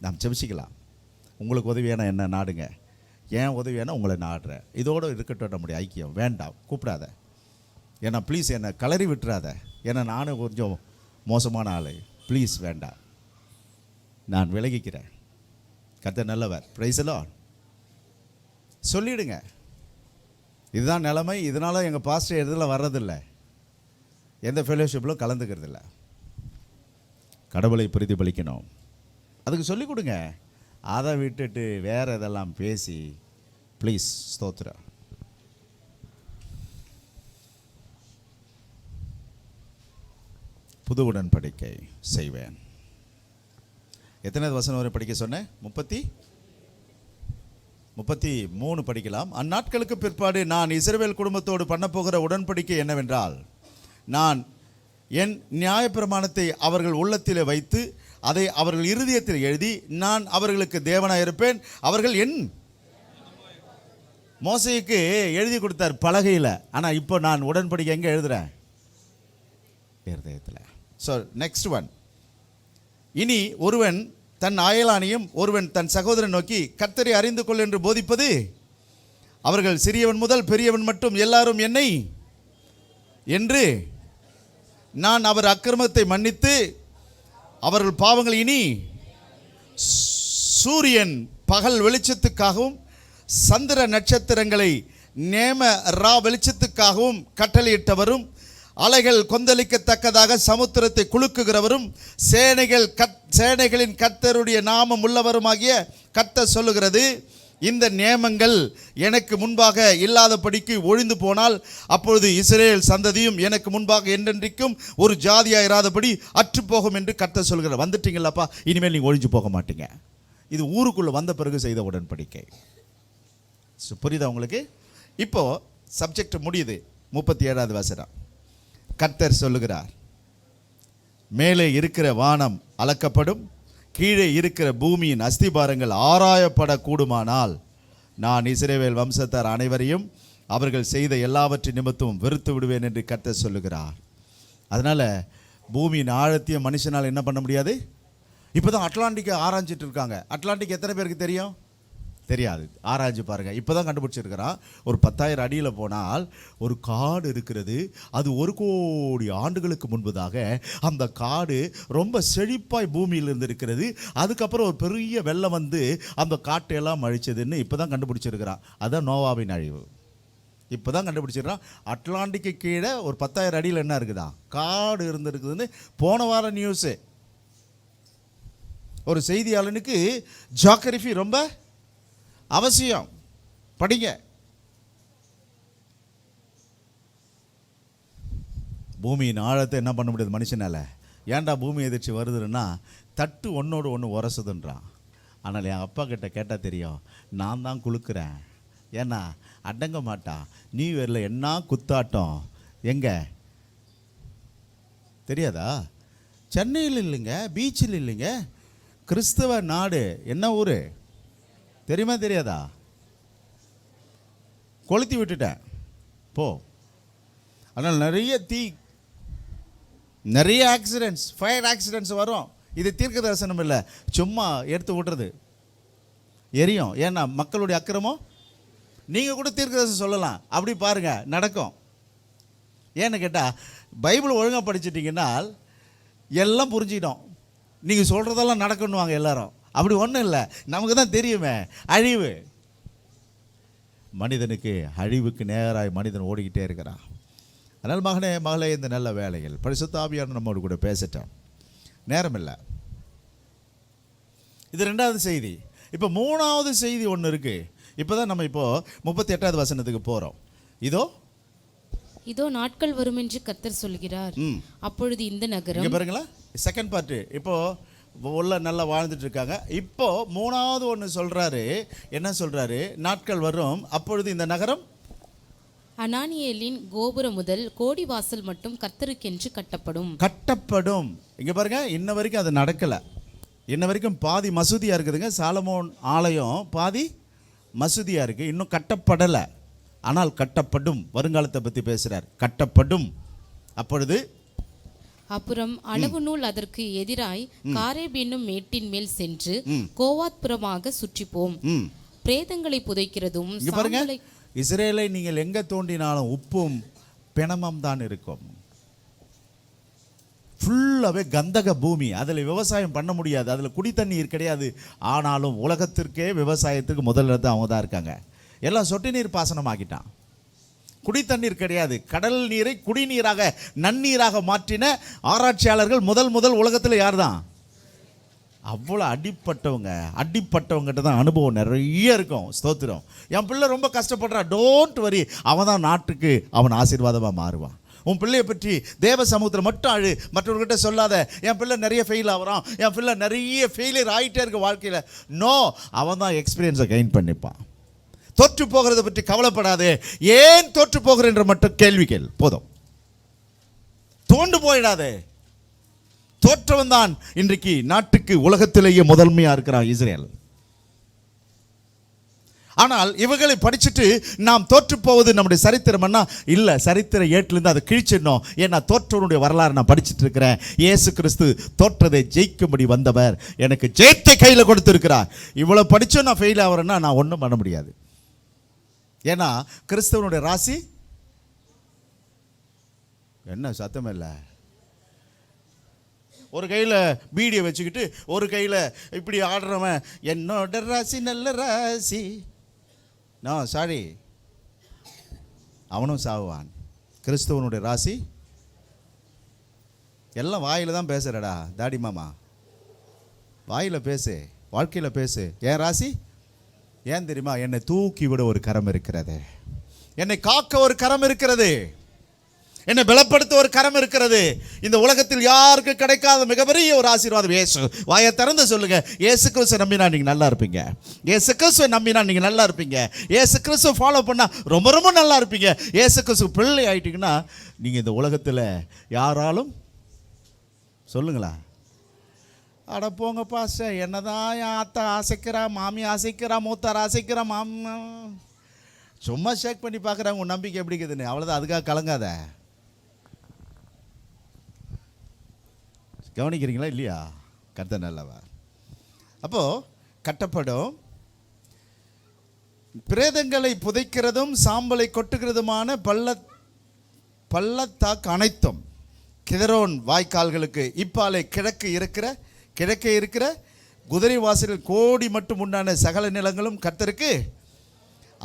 நாம் ஜெபிச்சிக்கலாம். உங்களுக்கு உதவியான என்ன நாடுங்க, ஏன் உதவியான உங்களை நாடுறேன். இதோடு இருக்கட்டும் நம்முடைய ஐக்கியம். வேண்டாம், கூப்பிடாத. ஏன்னா ப்ளீஸ் என்னை கலறி விட்டுறாத. ஏன்னா நானும் கொஞ்சம் மோசமான ஆள். ப்ளீஸ் வேண்டாம், நான் விலகிக்கிறேன். கர்த்தர் நல்லவர். Praise the Lord. சொல்லிவிடுங்க, இதுதான் நிலைமை. இதனால் எங்கள் பாஸ்டர் எதில் வர்றதில்லை, எந்த ஃபெலோஷிப்பிலும் கலந்துக்கிறதில்ல. கடவுளை பிரதிபலிக்கணும், அதுக்கு சொல்லிக் கொடுங்க. அதை விட்டுட்டு வேறு இதெல்லாம் பேசி, ப்ளீஸ். ஸ்தோத்திரம். புது உடன்படிக்கை செய்வேன். எத்தனை வசனம் வரை படிக்க சொன்னேன்? 33 படிக்கலாம். அந்நாட்களுக்கு பிற்பாடு நான் இஸ்ரவேல் குடும்பத்தோடு பண்ண போகிற உடன்படிக்கை என்னவென்றால், நான் என் நியாயப்பிரமாணத்தை அவர்கள் உள்ளத்திலே வைத்து அதை அவர்கள் இருதயத்தில் எழுதி, நான் அவர்களுக்கு தேவனாக இருப்பேன், அவர்கள் என். மோசேக்கு எழுதி கொடுத்தார் பலகையில். ஆனால் இப்போ நான் உடன்படிக்கை எங்கே எழுதுகிறேன்? இருதயத்தில். So next one. இனி ஒருவன் தன் அயலானையும் ஒருவன் தன் சகோதரன் நோக்கி கர்த்தரை அறிந்து கொள் என்று போதிப்பது. அவர்கள் சிறியவன் முதல் பெரியவன் மட்டும் எல்லாரும் என்னை என்று நான் அவர் அக்கிரமத்தை மன்னித்து அவர்கள் பாவங்கள் இனி சூரியன் பகல் வெளிச்சத்துக்காகவும் சந்திர நட்சத்திரங்களை நேம ரா வெளிச்சத்துக்காகவும் கட்டளையிட்டவரும் அலைகள் கொந்தளிக்கத்தக்கதாக சமுத்திரத்தை குலுக்குகிறவரும் சேனைகளின் கர்த்தருடைய நாமம் உள்ளவருமாகிய கர்த்தர் சொல்லுகிறது, இந்த நியமங்கள் எனக்கு முன்பாக இல்லாதபடிக்கு ஒழிந்து போனால் அப்பொழுது இஸ்ரவேல் சந்ததியும் எனக்கு முன்பாக என்றென்றைக்கும் ஒரு ஜாதியாக இராதபடி அற்றுப்போகும் என்று கர்த்தர் சொல்கிறார். வந்துட்டீங்களாப்பா, இனிமேல் நீங்கள் ஒழிஞ்சு போக மாட்டீங்க. இது ஊருக்குள்ளே வந்த பிறகு செய்த உடன்படிக்கை. புரியுதா உங்களுக்கு? இப்போ சப்ஜெக்ட் முடியுது. 37வது வசனம். கர்த்தர் சொல்லுகிறார், மேலே இருக்கிற வானம் அளக்கப்படும், கீழே இருக்கிற பூமியின் அஸ்திபாரங்கள் ஆராயப்படக்கூடுமானால் நான் இஸ்ரவேல் வம்சத்தார் அனைவரையும் அவர்கள் செய்த எல்லாவற்றின் நிமித்தமும் வெறுத்து விடுவேன் என்று கர்த்தர் சொல்லுகிறார். அதனால் பூமியின் ஆழத்தையும் மனுஷனால் என்ன பண்ண முடியாது. இப்போ தான் அட்லாண்டிக்கை ஆராய்ஞ்சிட்டு இருக்காங்க. அட்லாண்டிக் எத்தனை பேருக்கு தெரியும்? தெரியாது. ஆராய்ச்சி பாருங்கள், இப்போ தான் கண்டுபிடிச்சிருக்கிறான். ஒரு 10,000 அடியில் போனால் ஒரு காடு இருக்கிறது. அது 1 கோடி ஆண்டுகளுக்கு முன்பதாக அந்த காடு ரொம்ப செழிப்பாய் பூமியில் இருந்திருக்கிறது. அதுக்கப்புறம் ஒரு பெரிய வெள்ளம் வந்து அந்த காட்டையெல்லாம் அழிச்சதுன்னு இப்போ தான் கண்டுபிடிச்சிருக்கிறான். அதுதான் நோவாவின் அழிவு. இப்போ தான் கண்டுபிடிச்சிருக்கிறான். அட்லாண்டிக்கு கீழே ஒரு 10,000 அடியில் என்ன இருக்குதா, காடு இருந்திருக்குதுன்னு போன வாரம் நியூஸு. ஒரு செய்தியாளனுக்கு ஜியோகிராஃபி ரொம்ப அவசியம், படிங்க. பூமியின் ஆழத்தை என்ன பண்ண முடியாது மனுஷனால். ஏன்டா பூமி எதிர்ச்சி வருதுன்னா தட்டு ஒன்றோடு ஒன்று உரசுதுன்றான். ஆனால் என் அப்பா கிட்ட கேட்டால் தெரியும், நான் தான் குளுக்குறேன். ஏன்னா அடங்க மாட்டா. நியூ இயரில் என்ன குத்தாட்டம் எங்கே தெரியாதா? சென்னையில் இல்லைங்க, பீச்சில் இல்லைங்க, கிறிஸ்தவ நாடு. என்ன ஊர் தெரியுமா தெரியாதா? கொளுத்தி விட்டுட்டேன் போ. அதனால் நிறைய தீ, நிறைய ஆக்சிடென்ட்ஸ், ஃபயர் ஆக்சிடென்ட்ஸ் வரும். இது தீர்க்க தரிசனம் இல்லை, சும்மா எடுத்து விட்டுறது, எரியும். ஏன்னா மக்களுடைய அக்கிரமம். நீங்கள் கூட தீர்க்க தரிசனம் சொல்லலாம், அப்படி பாருங்கள் நடக்கும். ஏன்னு கேட்டால் பைபிள் ஒழுங்காக படிச்சிட்டிங்கன்னா எல்லாம் புரிஞ்சிடும். நீங்கள் சொல்கிறதெல்லாம் நடக்கணுவாங்க எல்லாரும். அப்படி ஒன்றும் இல்லை, நமக்கு தான் தெரியுமே அழிவு. மனிதனுக்கு அழிவுக்கு நேராக மனிதன் ஓடிக்கிட்டே இருக்கிறான். அதனால் மகனே மகளே, இந்த நல்ல வேலைகள் பரிசுத்த ஆவியானவர் நம்மோடு கூட பேசட்டேன். நேரம் இல்லை. இது 2வது செய்தி. இப்போ 3வது செய்தி ஒன்று இருக்குது. இப்போ தான் நம்ம இப்போது 38வது வசனத்துக்கு போகிறோம். இதோ நாட்கள் வரும் என்று கர்த்தர் சொல்கிறார், அப்பொழுது இந்த நகரம். இங்கே பாருங்களா, செகண்ட் பார்ட்டு. இப்போது உள்ள நல்லா வாழ்ந்துட்டு இருக்காங்க. இப்போ 3வது ஒன்று சொல்கிறாரு. என்ன சொல்கிறாரு? நாட்கள் வரும், அப்பொழுது இந்த நகரம் அனானியேலின் கோபுரம் முதல் கோடி வாசல் மட்டும் கர்த்தருக்கென்று கட்டப்படும். இங்கே பாருங்க, இன்ன வரைக்கும் அது நடக்கலை. இன்ன வரைக்கும் பாதி மசூதியாக இருக்குதுங்க. சாலமோன் ஆலயம் பாதி மசூதியாக இருக்குது, இன்னும் கட்டப்படலை. ஆனால் கட்டப்படும். வருங்காலத்தை பற்றி பேசுகிறார். கட்டப்படும். அப்பொழுது அப்புறம் அளவு நூல் அதற்கு எதிராய் காரேப் என்னும் மேட்டின் மேல் சென்று கோவாத் புறமாக சுற்றிப்போம். பிரேதங்களை புதைக்கிறதும். இங்க பாருங்க, இஸ்ரேலை நீங்கள் எங்க தோண்டினாலும் உப்பும் பிணமும் தான் இருக்கும். ஃபுல்லாகவே கந்தக பூமி. அதில் விவசாயம் பண்ண முடியாது, அதில் குடி தண்ணீர் கிடையாது. ஆனாலும் உலகத்திற்கே விவசாயத்துக்கு முதல் இடத்து அவங்க தான் இருக்காங்க. எல்லாம் சொட்டு நீர் பாசனம் ஆக்கிட்டான். குடி தண்ணீர் கிடையாது. கடல் நீரை குடிநீராக நன்னீராக மாற்றின ஆராய்ச்சியாளர்கள் முதல் உலகத்தில் யார் தான்? அவ்வளோ அடிப்பட்டவங்ககிட்ட தான் அனுபவம் நிறைய இருக்கும். ஸ்தோத்திரம். என் பிள்ளை ரொம்ப கஷ்டப்படுறா, டோன்ட் வரி, அவன் தான் நாட்டுக்கு அவன் ஆசீர்வாதமாக மாறுவான். உன் பிள்ளையை பற்றி தேவ சமூகத்தில் மட்டும் அழு, மற்றவர்கிட்ட சொல்லாத. என் பிள்ளை நிறைய ஃபெயில் ஆகிறான், என் பிள்ளை நிறைய ஃபெயிலியர் ஆகிட்டே இருக்கு வாழ்க்கையில். நோ, அவன் தான் எக்ஸ்பீரியன்ஸை கெயின் பண்ணிப்பான். தோற்று போகிறத பற்றி கவலைப்படாதே. ஏன் தோற்று போகிறன்ற மட்டும் கேள்வி கேள் போதும். தோண்டு போயிடாதே. தோற்றவன் தான் இன்றைக்கு நாட்டுக்கு உலகத்திலேயே முதன்மையா இருக்கிறான் இஸ்ரேல். ஆனால் இவங்களை படிச்சுட்டு நாம் தோற்று போவது நம்முடைய சரித்திரம்னா இல்லை, சரித்திர ஏட்டிலிருந்து அதை கிழிச்சிடணும். ஏன்னா தோற்றவனுடைய வரலாறு நான் படிச்சுட்டு இருக்கிறேன். இயேசு கிறிஸ்து தோற்றதை ஜெயிக்கும்படி வந்தவர், எனக்கு ஜெயத்தை கையில் கொடுத்திருக்கிறார். இவ்வளோ படிச்சும் நான் ஃபெயில் ஆகிறேன்னா நான் ஒன்றும் பண்ண முடியாது. ஏன்னா கிறிஸ்தவனுடைய ராசி என்ன சத்தம் இல்லை. ஒரு கையில் பீடியை வச்சுக்கிட்டு ஒரு கையில் இப்படி ஆடுறவன் என்னோட ராசி நல்ல ராசி, சாரி, அவனும் சாவுவான். கிறிஸ்தவனுடைய ராசி எல்லாம் வாயில் தான் பேசுகிறடா தாடி மாமா, வாயில் பேசு, வாழ்க்கையில் பேசு. என் ராசி ஏன் தெரியுமா? என்னை தூக்கி விட ஒரு கரம் இருக்கிறது, என்னை காக்க ஒரு கரம் இருக்கிறது, என்னை பலப்படுத்த ஒரு கரம் இருக்கிறது. இந்த உலகத்தில் யாருக்கு கிடைக்காத மிகப்பெரிய ஒரு ஆசீர்வாதம் இயேசு. வாயை திறந்து சொல்லுங்க, இயேசு கிறிஸ்துவை நம்பினா நீங்கள் நல்லா இருப்பீங்க. இயேசு கிறிஸ்துவை நம்பினா நீங்கள் நல்லா இருப்பீங்க. இயேசு கிறிஸ்துவை ஃபாலோ பண்ணால் ரொம்ப ரொம்ப நல்லா இருப்பீங்க. இயேசு கிறிஸ்து பிள்ளை ஆயிட்டீங்கன்னா நீங்கள் இந்த உலகத்தில் யாராலும் சொல்லுங்களா, அட போங்க பாஸ்டர், என்னதான் என் அத்தை ஆசைக்கிறா, மாமி ஆசைக்கிறா, மூத்தார் ஆசைக்கிறா, மாமா சும்மா ஷேக் பண்ணி பார்க்குறாங்க, உன் நம்பிக்கை எப்படி இருக்குதுன்னு, அவ்வளோதான். அதுக்காக கலங்காத. கவனிக்கிறீங்களா இல்லையா? கர்த்தர் நல்லவர். அப்போது கட்டப்படும் பிரேதங்களை புதைக்கிறதும் சாம்பலை கொட்டுகிறதுமான பள்ளத்தாக்கு அனைத்தும் கிதரோன் வாய்க்கால்களுக்கு இப்பாலை கிழக்கே இருக்கிற குதிரை வாசலில் கோடி மட்டும் உண்டான சகல நிலங்களும் கர்த்தருக்கு.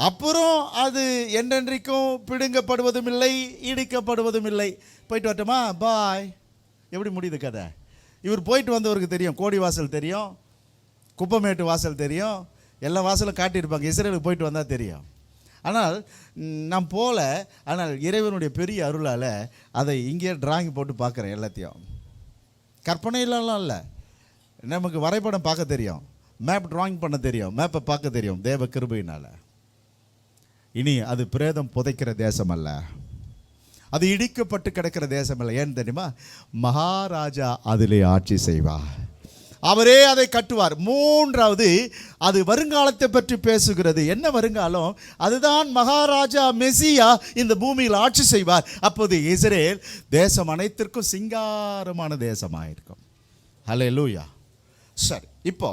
அப்புறம் அது என்றென்றைக்கும் பிடுங்கப்படுவதும் இல்லை, இடிக்கப்படுவதும் இல்லை. போயிட்டு வரட்டுமா, பாய். எப்படி முடியுது கதை? இவர் போயிட்டு வந்தவருக்கு தெரியும், கோடி வாசல் தெரியும், குப்பமேட்டு வாசல் தெரியும், எல்லா வாசலும் காட்டியிருப்பாங்க. இஸ்ரேலுக்கு போயிட்டு வந்தால் தெரியும். ஆனால் நான் போகல. ஆனால் இறைவனுடைய பெரிய அருளால் அதை இங்கேயே டிராயிங் போட்டு பார்க்குறேன். எல்லாத்தையும் கற்பனையிலலாம் இல்லை, நமக்கு வரைபடம் பார்க்க தெரியும், மேப் டிராயிங் பண்ண தெரியும், மேப்பை பார்க்க தெரியும் தேவ கிருபையினால். இனி அது பிரேதம் புதைக்கிற தேசம் அல்ல, அது இடிக்கப்பட்டு கிடக்கிற தேசம் இல்லை. ஏன்னு தெரியுமா? மகாராஜா அதிலே ஆட்சி செய்வார், அவரே அதை கட்டுவார். மூன்றாவது, அது வருங்காலத்தை பற்றி பேசுகிறது. என்ன வருங்காலம்? அதுதான் மகாராஜா மெசியா இந்த பூமியில் ஆட்சி செய்வார். அப்போது இஸ்ரேல் தேசம் அனைத்திற்கும் சிங்காரமான தேசமாயிருக்கும். ஹல்லேலூயா. சரி, இப்போ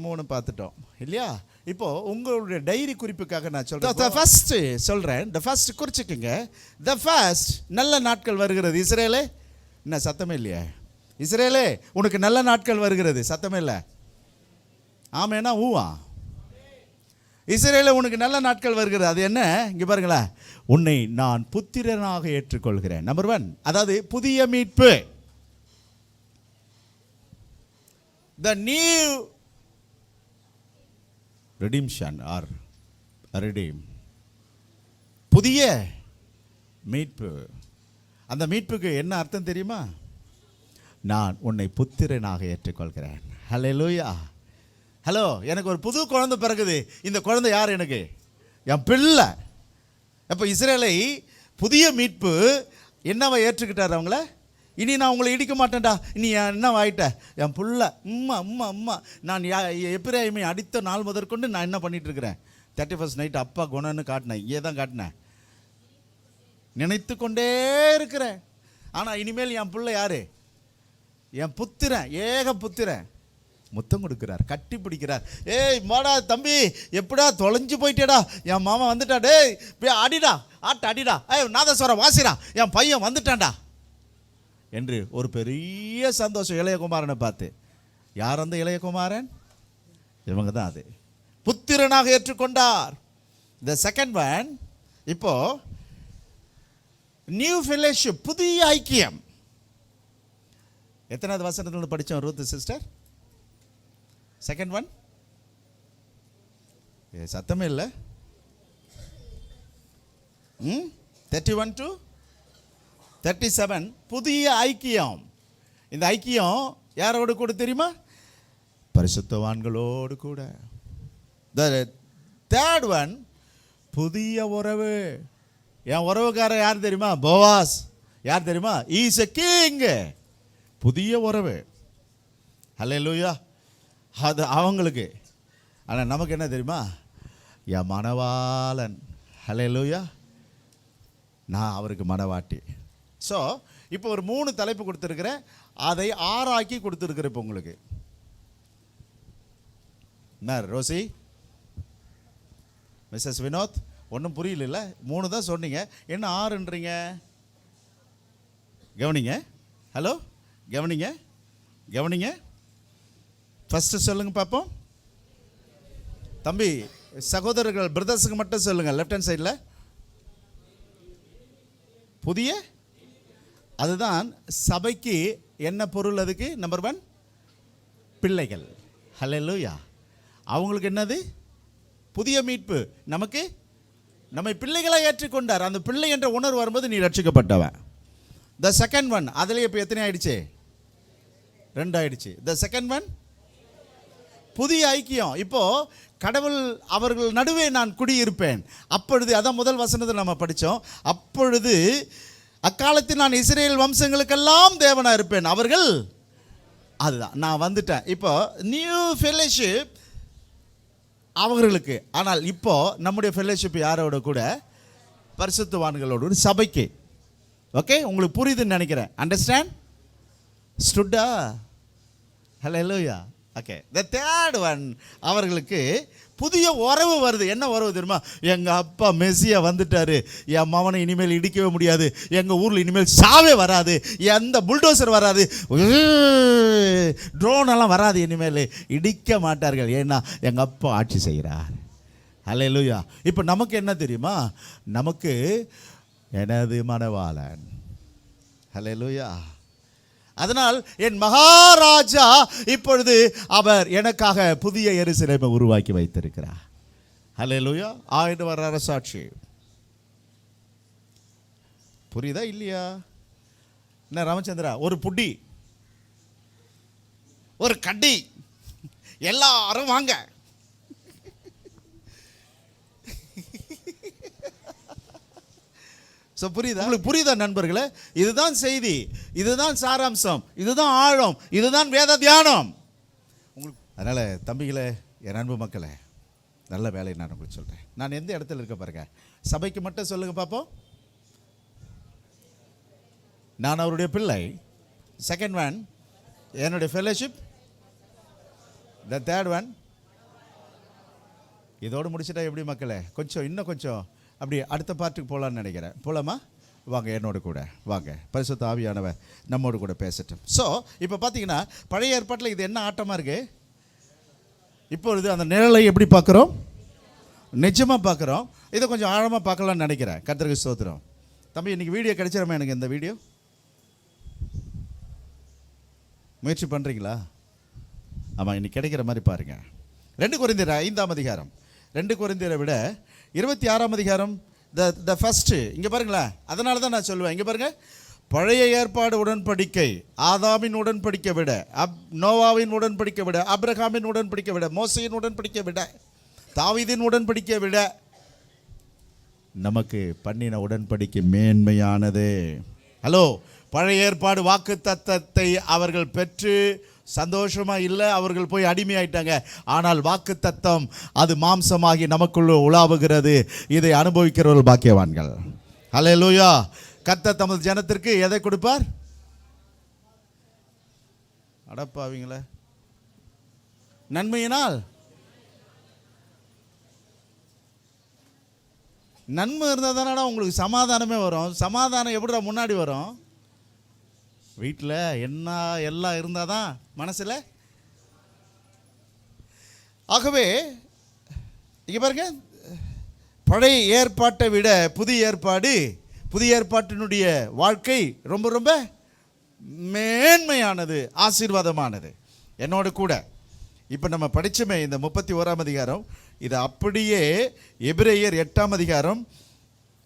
3 பார்த்துட்டோம் இல்லையா? இப்போ உங்களுடைய டைரி குறிப்புக்காக நான் சொல்றேன். ஃபர்ஸ்ட் சொல்றேன், த ஃபர்ஸ்ட் குறிச்சுக்குங்க. த ஃபர்ஸ்ட், நல்ல நாட்கள் வருகிறது. இஸ்ரேலே, என்ன சத்தமே இல்லையா? இஸ்ரேலே, உனக்கு நல்ல நாட்கள் வருகிறது. சத்தமே இல்லை. ஆமேனா ஊவா? இஸ்ரேலே, உனக்கு நல்ல நாட்கள் வருகிறது. அது என்ன? இங்க பாருங்களேன், உன்னை நான் புத்திரனாக ஏற்றுக்கொள்கிறேன். நம்பர் 1, அதாவது புதிய மீட்பு. The new redemption or redeem, புதிய மீட்பு. அந்த மீட்புக்கு என்ன அர்த்தம் தெரியுமா? நான் உன்னை புத்திரனாக ஏற்றுக்கொள்கிறேன். ஹல்லேலூயா. ஹலோ, எனக்கு ஒரு புது குழந்தை பிறகுது. இந்த குழந்தை யார்? எனக்கு என் பிள்ளை. அப்போ இஸ்ரேலை புதிய மீட்பு என்னவா ஏற்றுக்கிட்டார் அவங்கள? இனி நான் உங்களை இடிக்க மாட்டேன்டா, நீ என்ன ஆயிட்ட? என் புள்ள, அம்மா நான் எப்பிராயிமை அடித்த நாள் முதற்கொண்டு நான் என்ன பண்ணிட்டு இருக்கிறேன்? 31st நைட் அப்பா குணன்னு காட்டினேன், இங்கே தான் காட்டினேன், நினைத்து கொண்டே இருக்கிறேன். ஆனால் இனிமேல் என் புள்ள யாரு? என் புத்திரன், ஏக புத்திரன். முத்தம் கொடுக்கிறார், கட்டி பிடிக்கிறார். ஏய் மாடா தம்பி, எப்படா தொலைஞ்சு போயிட்டேடா, என் மாமா வந்துட்டா, டேய் போய் அடிடா, அடிடா, நாதஸ்வரம் வாசிடா, என் பையன் வந்துட்டான்டா என்று ஒரு பெரிய சந்தோஷம் இளையகுமாரனை பார்த்து. யார் அந்த இளையகுமாரன்? இவங்க தான். அது புத்திரனாக ஏற்றுக்கொண்டார். த செகண்ட் ஒன், இப்போ நியூ ஃபெலோஷிப், புதிய ஐக்கியம். எத்தனாவது வசனத்துல படித்தோம் ரூத் சிஸ்டர்? செகண்ட் ஒன், சத்தமே இல்லை. 31 to 37, புதிய ஐக்கியம். இந்த ஐக்கியம் யாரோடு கூட தெரியுமா? பரிசுத்தவான்களோடு கூட. The third one, புதிய உறவு. என் உறவுக்காரர் யார் தெரியுமா? போவாஸ். யார் தெரியுமா? Is a king. புதிய உறவு. ஹல்லேலூயா. அது அவங்களுக்கு. ஆனால் நமக்கு என்ன தெரியுமா? என் மணவாளன், ஹல்லேலூயா, நான் அவருக்கு மணவாட்டி. ஸோ இப்போ ஒரு 3 தலைப்பு கொடுத்துருக்கிறேன், அதை 6 ஆக்கி கொடுத்துருக்குறேன். இப்போ உங்களுக்கு என்ன ரோசி, மிஸ்ஸஸ் வினோத், ஒன்றும் புரியல, 3 தான் சொன்னீங்க, என்ன 6ன்றீங்க? கவனிங்க, ஹலோ, கவனிங்க கவனிங்க. ஃபஸ்ட்டு சொல்லுங்க பார்ப்போம். தம்பி, சகோதரர்கள் பிரதர்ஸுக்கு மட்டும் சொல்லுங்க. லெஃப்ட் ஹேண்ட் சைடில் புதிய, அதுதான் சபைக்கு என்ன பொருள்? அதுக்கு நம்பர் 1 பிள்ளைகள். ஹல்லேலூயா. அவங்களுக்கு என்னது? புதிய மீட்பு. நமக்கு நம்மை பிள்ளைகளை ஏற்றுக்கொண்டார். அந்த பிள்ளை என்ற உணர்வு வரும்போது நீ ரட்சிக்கப்பட்டவன். த செகண்ட் ஒன், அதுலேயே இப்போ எத்தனை ஆயிடுச்சு? 2 ஆயிடுச்சு. த செகண்ட் ஒன் புதிய ஐக்கியம். இப்போ கடவுள் அவர்கள் நடுவே நான் குடியிருப்பேன். அப்பொழுது, அதான் முதல் வசனத்தில் நம்ம படித்தோம், அப்பொழுது அக்காலத்தில் நான் இஸ்ரேல் வம்சங்களுக்கெல்லாம் தேவனா இருப்பேன், அவர்கள், அதுதான் நான் வந்துட்டேன். இப்போ நியூ ஃபெல்லோஷிப் அவர்களுக்கு. ஆனால் இப்போ நம்முடைய ஃபெல்லோஷிப் யாரோட கூட? பரிசுத்தவான்களோடு, சபைக்கு. ஓகே, உங்களுக்கு புரியுதுன்னு நினைக்கிறேன். அண்டர்ஸ்டாண்ட்? ஸ்டுட்டா? Hallelujah. Okay, the third one, அவர்களுக்கு புதிய உறவு வருது. என்ன உறவு தெரியுமா? எங்கள் அப்பா மெஸ்ஸியா வந்துட்டாரு, என் மவனை இனிமேல் இடிக்கவே முடியாது, எங்கள் ஊரில் இனிமேல் சாவே வராது, எந்த புல்டோசர் வராது, ட்ரோன் எல்லாம் வராது, இனிமேல் இடிக்க மாட்டார்கள், ஏன்னா எங்கள் அப்பா ஆட்சி செய்கிறார். ஹல்லேலூயா. இப்போ நமக்கு என்ன தெரியுமா? நமக்கு எனது மணவாளன். ஹல்லேலூயா. அதனால் என் மகாராஜா இப்பொழுது அவர் எனக்காக புதிய எருசலேமை உருவாக்கி வைத்திருக்கிறார். ஹல்லேலூயா. ஆயிரம் அரசாட்சி. புரியுதா இல்லையா? என்ன ராமச்சந்திரா, ஒரு புட்டி, ஒரு கட்டி, எல்லாரும் வாங்க. ஸோ புரியுதா? உங்களுக்கு புரியுதா நண்பர்களே? இதுதான் செய்தி, இதுதான் சாராம்சம், இதுதான் ஆழம், இதுதான் வேத தியானம் உங்களுக்கு. அதனால் தம்பிகளே, என் அன்பு மக்களே, நல்ல வேலையை நான் உங்களுக்கு சொல்கிறேன். நான் எந்த இடத்துல இருக்க பாருங்க. சபைக்கு மட்டும் சொல்லுங்க பார்ப்போம். நான் அவருடைய பிள்ளை. செகண்ட் ஒன், என்னுடைய ஃபெல்லோஷிப். த தேர்ட் ஒன், இதோடு முடிச்சுட்டா எப்படி மக்களே? இன்னும் கொஞ்சம் அப்படி அடுத்த பார்ட்டுக்கு போகலான்னு நினைக்கிறேன். போகலாமா? வாங்க என்னோட கூட வாங்க. பரிசுத்த ஆவியானவர் நம்மோடு கூட பேசட்டும். ஸோ இப்போ பார்த்தீங்கன்னா பழைய ஏற்பாட்டில் இது என்ன ஆட்டமாக இருக்குது? இப்பொழுது அந்த நிழலை எப்படி பார்க்குறோம்? நிஜமாக பார்க்குறோம். இதை கொஞ்சம் ஆழமாக பார்க்கலான்னு நினைக்கிறேன். கர்த்தருக்கு ஸ்தோத்திரம். தம்பி, இன்றைக்கி வீடியோ கிடைச்சிருமா எனக்கு? இந்த வீடியோ முயற்சி பண்ணுறீங்களா? ஆமாம், இன்றைக்கி கிடைக்கிற மாதிரி பாருங்கள். 2 கொரிந்தியர் 5ஆம் அதிகாரம், 2 கொரிந்தியரை விட 26ஆம் அதிகாரம், த ஃபஸ்ட்டு. இங்கே பாருங்களேன். அதனால தான் நான் சொல்லுவேன், இங்கே பாருங்கள். பழைய ஏற்பாடு உடன்படிக்கை ஆதாமின் உடன்படிக்கை விட, நோவாவின் உடன்படிக்கை விட, ஆபிரகாமின் உடன்படிக்கை விட, மோசையின் உடன்படிக்கை விட, தாவீதின் உடன்படிக்கை விட நமக்கு பண்ணின உடன்படிக்கை மேன்மையானது. ஹலோ, பழைய ஏற்பாடு வாக்கு தத்தத்தை அவர்கள் பெற்று சந்தோஷமாக இல்லை, அவர்கள் போய் அடிமையாயிட்டாங்க. ஆனால் வாக்கு தத்தம் அது மாம்சமாகி நமக்குள்ள உலாவுகிறது. இதை அனுபவிக்கிறவர்கள் பாக்கியவான்கள். ஹல்லேலூயா. கர்த்தர் தமது ஜனத்திற்கு எதை கொடுப்பார்? அடப்பாவீங்களே, நன்மையினால். நன்மை இருந்தால் தானடா உங்களுக்கு சமாதானமே வரும். சமாதானம் எப்படிடா முன்னாடி வரும்? வீட்டில் என்ன எல்லாம் இருந்தால் தான் மனசில். ஆகவே இங்கே பாருங்க, பழைய ஏற்பாட்டை விட புதிய ஏற்பாட்டினுடைய வாழ்க்கை ரொம்ப ரொம்ப மேன்மையானது, ஆசீர்வாதமானது. என்னோட கூட இப்போ நம்ம படித்தோமே இந்த 31ஆம் அதிகாரம், இது அப்படியே எபிரேயர் 8ஆம் அதிகாரம்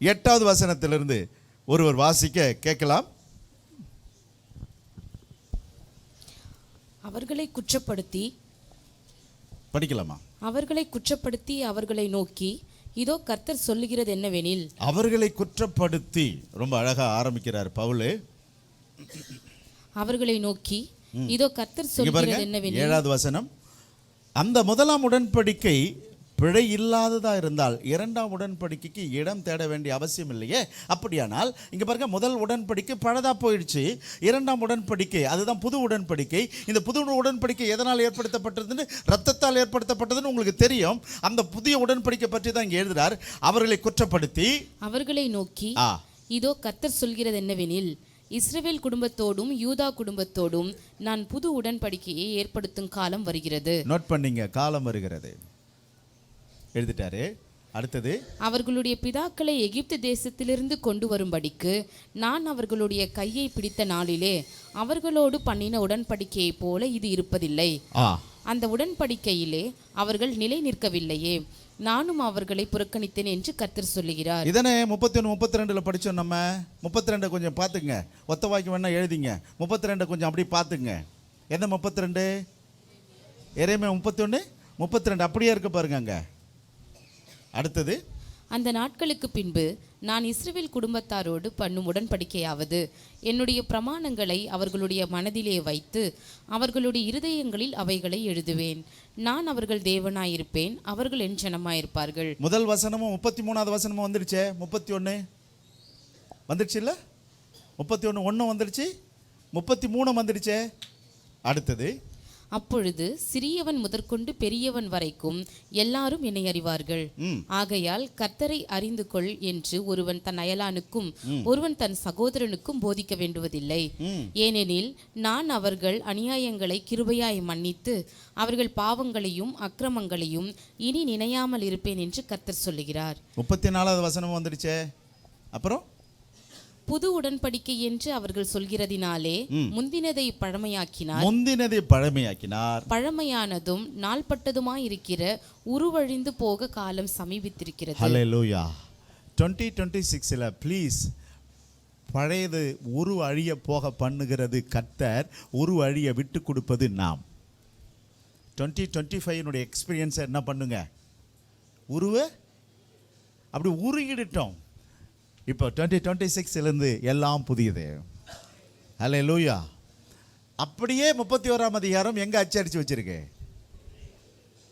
8வது வசனத்திலிருந்து ஒருவர் வாசிக்க கேட்கலாம். அவர்களை குற்றப்படுத்தி படிக்கலாமா? அவர்களை குற்றப்படுத்தி அவர்களை நோக்கி, இதோ கர்த்தர் சொல்லுகிறது என்னவெனில். அவர்களை குற்றப்படுத்தி ரொம்ப அழகா ஆரம்பிக்கிறார் பவுல். அவர்களை நோக்கி, இதோ கர்த்தர் சொல்லுகிறது என்னவெனில். 7வது வசனம். அந்த முதலாம் உடன்படிக்கை பிழை இல்லாததாக இருந்தால் இரண்டாம் உடன்படிக்கைக்கு இடம் தேட வேண்டிய அவசியம் இல்லையே. அப்படியானால் இங்கே பாருங்க, முதல் உடன்படிக்கை பழதாக போயிடுச்சு. இரண்டாம் உடன்படிக்கை அதுதான் புது உடன்படிக்கை. இந்த புது உடன்படிக்கை எதனால் ஏற்படுத்தப்பட்டதுன்னு, ரத்தத்தால் ஏற்படுத்தப்பட்டதுன்னு உங்களுக்கு தெரியும். அந்த புதிய உடன்படிக்கை பற்றி தான் இங்கே எழுதுறார். அவர்களை குற்றப்படுத்தி அவர்களை நோக்கி, இதோ கர்த்தர் சொல்கிறது என்னவெனில், இஸ்ரவேல் குடும்பத்தோடும் யூதா குடும்பத்தோடும் நான் புது உடன்படிக்கையை ஏற்படுத்தும் காலம் வருகிறது. நோட் பண்ணீங்க, காலம் வருகிறது எழுதிட்டாரு. அடுத்தது, அவர்களுடைய பிதாக்களை எகிப்து தேசத்திலிருந்து கொண்டு வரும்படிக்கு நான் அவர்களுடைய கையை பிடித்த நாளிலே அவர்களோடு பண்ணின உடன்படிக்கையை போல இது இருப்பதில்லை. அந்த உடன்படிக்கையிலே அவர்கள் நிலை நிற்கவில்லையே, நானும் அவர்களை புறக்கணித்தேன் என்று கர்த்தர் சொல்லுகிறார். இதனை 31 32 படிச்சோம். நம்ம 32 கொஞ்சம் பார்த்துங்க, ஒத்த வாக்கி வேணா எழுதிங்க. 32 கொஞ்சம் அப்படி பார்த்துங்க. என்ன 32? எரேமியா 31 32 அப்படியே இருக்க பாருங்க அங்க. அடுத்தது, அந்த நாட்களுக்கு பின்பு நான் இஸ்ரவேல் குடும்பத்தாரோடு பண்ணும் உடன்படிக்கையாவது, என்னுடைய பிரமாணங்களை அவர்களுடைய மனதிலே வைத்து அவர்களுடைய இருதயங்களில் அவைகளை எழுதுவேன். நான் அவர்கள் தேவனாயிருப்பேன், அவர்கள் என் ஜனமாயிருப்பார்கள். முதல் வசனமும் 33வது வசனமும் வந்துடுச்சே. 31 வந்துடுச்சு இல்லை? 31 1 வந்துடுச்சு, 33 வந்துடுச்சே. அடுத்தது, அப்பொழுது சிறியவன் முதற்கொண்டு பெரியவன் வரைக்கும் எல்லாரும் என்னை அறிவார்கள். ஆகையால் கர்த்தரை அறிந்து கொள் என்று ஒருவன் தன் அயலானுக்கும் ஒருவன் தன் சகோதரனுக்கும் போதிக்க வேண்டுவதில்லை. ஏனெனில் நான் அவர்கள் அநியாயங்களை கிருபையாய் மன்னித்து அவர்கள் பாவங்களையும் அக்கிரமங்களையும் இனி நினையாமல் இருப்பேன் என்று கர்த்தர் சொல்லுகிறார். 34வது வசனம் வந்துடுச்சே. அப்புறம், புது உடன்படிக்கை என்று அவர்கள் சொல்கிறதினாலே முந்தினதை பழமையாக்கினார். பழமையானதும் நாள்பட்டதுமாயிருக்கிற உருவழிந்து போக காலம் சமீபித்திருக்கிறது. ஹல்லேலூயா. 2026 ப்ளீஸ், பழையது உரு அழிய போக பண்ணுகிறது கர்த்தர், உரு அழிய விட்டு கொடுப்பது நாம். 2025 எக்ஸ்பீரியன்ஸை என்ன பண்ணுங்க, உருவை அப்படி உருகிடுட்டோம். இப்போ 2026 எல்லாம் புதியது. ஹல்லேலூயா. அப்படியே 31ஆம் அதிகாரம் எங்கே அச்சடிச்சு வச்சிருக்கு?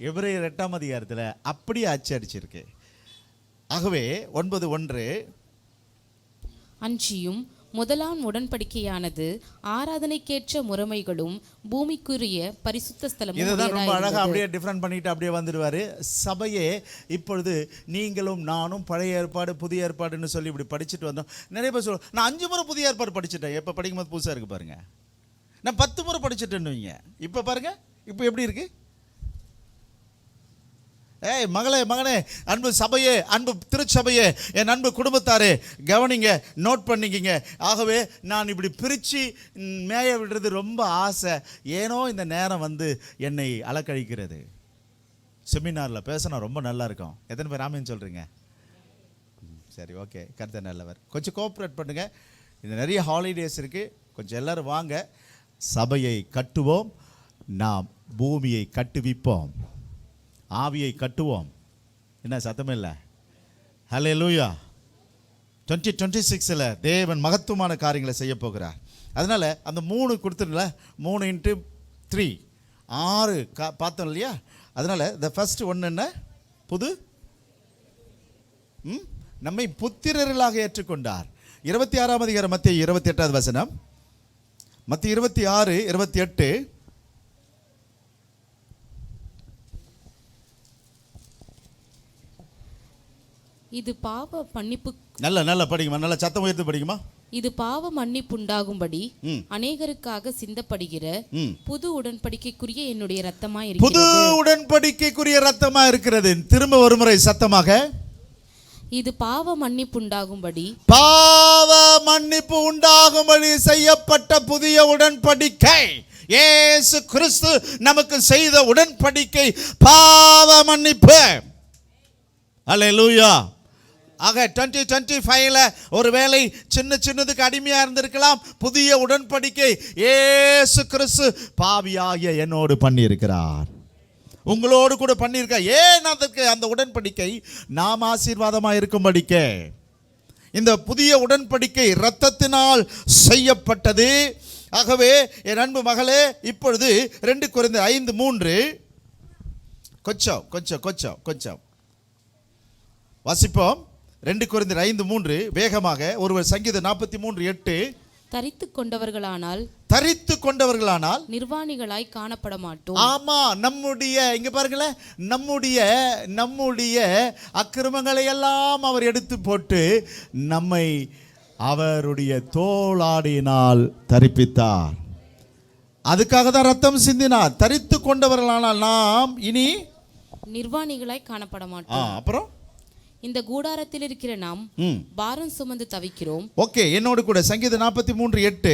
எபிரேயர் 8ஆம் அதிகாரத்தில் அப்படியே அச்சடிச்சிருக்கு. ஆகவே 9:1, அன்றியும் முதலாம் உடன்படிக்கையானது ஆராதனைக்கேற்ற முறைமைகளும் பூமிக்குரிய பரிசுத்த ஸ்தலமும். இதுதான் ரொம்ப அழகாக அப்படியே டிஃப்ரெண்ட் பண்ணிட்டு அப்படியே வந்துடுவார். சபையே இப்பொழுது நீங்களும் நானும் பழைய ஏற்பாடு புதிய ஏற்பாடுன்னு சொல்லி இப்படி படிச்சுட்டு வந்தோம். நிறைய பேர் சொல்லுவோம், நான் 5 முறை புதிய ஏற்பாடு படிச்சுட்டேன். எப்போ படிக்கும்போது புதுசாக இருக்குது பாருங்க. நான் 10 முறை படிச்சுட்டேன்னு வைங்க. இப்போ பாருங்க, இப்போ எப்படி இருக்கு? ஏய் மகனே, அன்பு சபையே, அன்பு திருச்சபையே, என் அன்பு குடும்பத்தாரே, கவனிங்க, நோட் பண்ணிக்கிங்க. ஆகவே நான் இப்படி பிரித்து மேய விடுறது ரொம்ப ஆசை. ஏனோ இந்த நேரம் என்னை அலக்கழிக்கிறது. செமினாரில் பேசினா ரொம்ப நல்லா இருக்கும். எத்தனை பேர் ஆமேன்னு சொல்கிறீங்க? சரி, ஓகே, கருத்து நல்லவர். கொஞ்சம் கோஆப்ரேட் பண்ணுங்க. இந்த நிறைய ஹாலிடேஸ் இருக்குது, கொஞ்சம் எல்லோரும் வாங்க. சபையை கட்டுவோம், நாம் பூமியை கட்டுவிப்போம், ஆவியை கட்டுவோம். என்ன சத்தமே இல்லை? ஹல்லேலூயா. 2026 தேவன் மகத்துவமான காரியங்களை செய்ய போகிறார். அதனால் அந்த 3 கொடுத்துருல, 3 × 3 6 பார்த்தோம் இல்லையா? அதனால் த ஃபர்ஸ்ட் ஒன்று என்ன? புது நம்மை புத்திரர்களாக ஏற்றுக்கொண்டார். 26ஆம் அதிகாரம் மத்தேயு 28வது வசனம், மத்தேயு 26:28. இது பாவ மன்னிப்பு. நல்ல படிக்குமா, நல்ல சத்தம் உயர்த்து படிக்குமா. இது பாவ மன்னிப்பு உண்டாகும்படி அநேகருக்காக சிந்தப்படுகிற புது உடன்படிக்கைக்குரிய என்னுடைய ரத்தமா இருக்கிறது. புது உடன்படிக்கைக்குரிய ரத்தமா இருக்கிறது. திரும்ப ஒரு முறை சத்தமாக, இது பாவ மன்னிப்பு உண்டாகும்படி, பாவ மன்னிப்பு உண்டாகும்படி செய்யப்பட்ட புதிய உடன்படிக்கை. இயேசு கிறிஸ்து நமக்கு செய்த உடன்படிக்கை பாவ மன்னிப்பு. அல்லேலூயா. ஆக 2025 ஒருவேளை சின்னதுக்கு அடிமையாக இருந்திருக்கலாம். புதிய உடன்படிக்கை இயேசு கிறிஸ்து பாவியாகிய என்னோடு பண்ணியிருக்கிறார், உங்களோடு கூட பண்ணியிருக்கார். ஏன் அதற்கு அந்த உடன்படிக்கை நாம் ஆசீர்வாதமாக இருக்கும்படிக்கே. இந்த புதிய உடன்படிக்கை இரத்தத்தினால் செய்யப்பட்டது. ஆகவே என் அன்பு மகளே, இப்பொழுது 2 கொரிந்தியர் 5:3, கொஞ்சம் வாசிப்போம். 2 கொரிந்தியர் 5:3 வேகமாக ஒருவர். சங்கீதம் 43:8 தரித்து கொண்டவர்களானால் நிர்வாணிகளாய் காணப்பட மாட்டோம். ஆமா, நம்முடைய இங்க பாருங்களேன், நம்முடைய அக்கிரமங்களை எல்லாம் அவர் எடுத்து போட்டு நம்மை அவருடைய தோளாடியினால் தரிப்பித்தார். அதுக்காக தான் ரத்தம் சிந்தினார். தரித்து கொண்டவர்களானால் நாம் இனி நிர்வாணிகளாய் காணப்பட மாட்டோம். அப்புறம் இந்த கூடாரத்தில் இருக்கிற நாம் பாரம் சுமந்து தவிக்கிறோம். ஓகே, என்னோடு கூட சங்கீதம் 43:8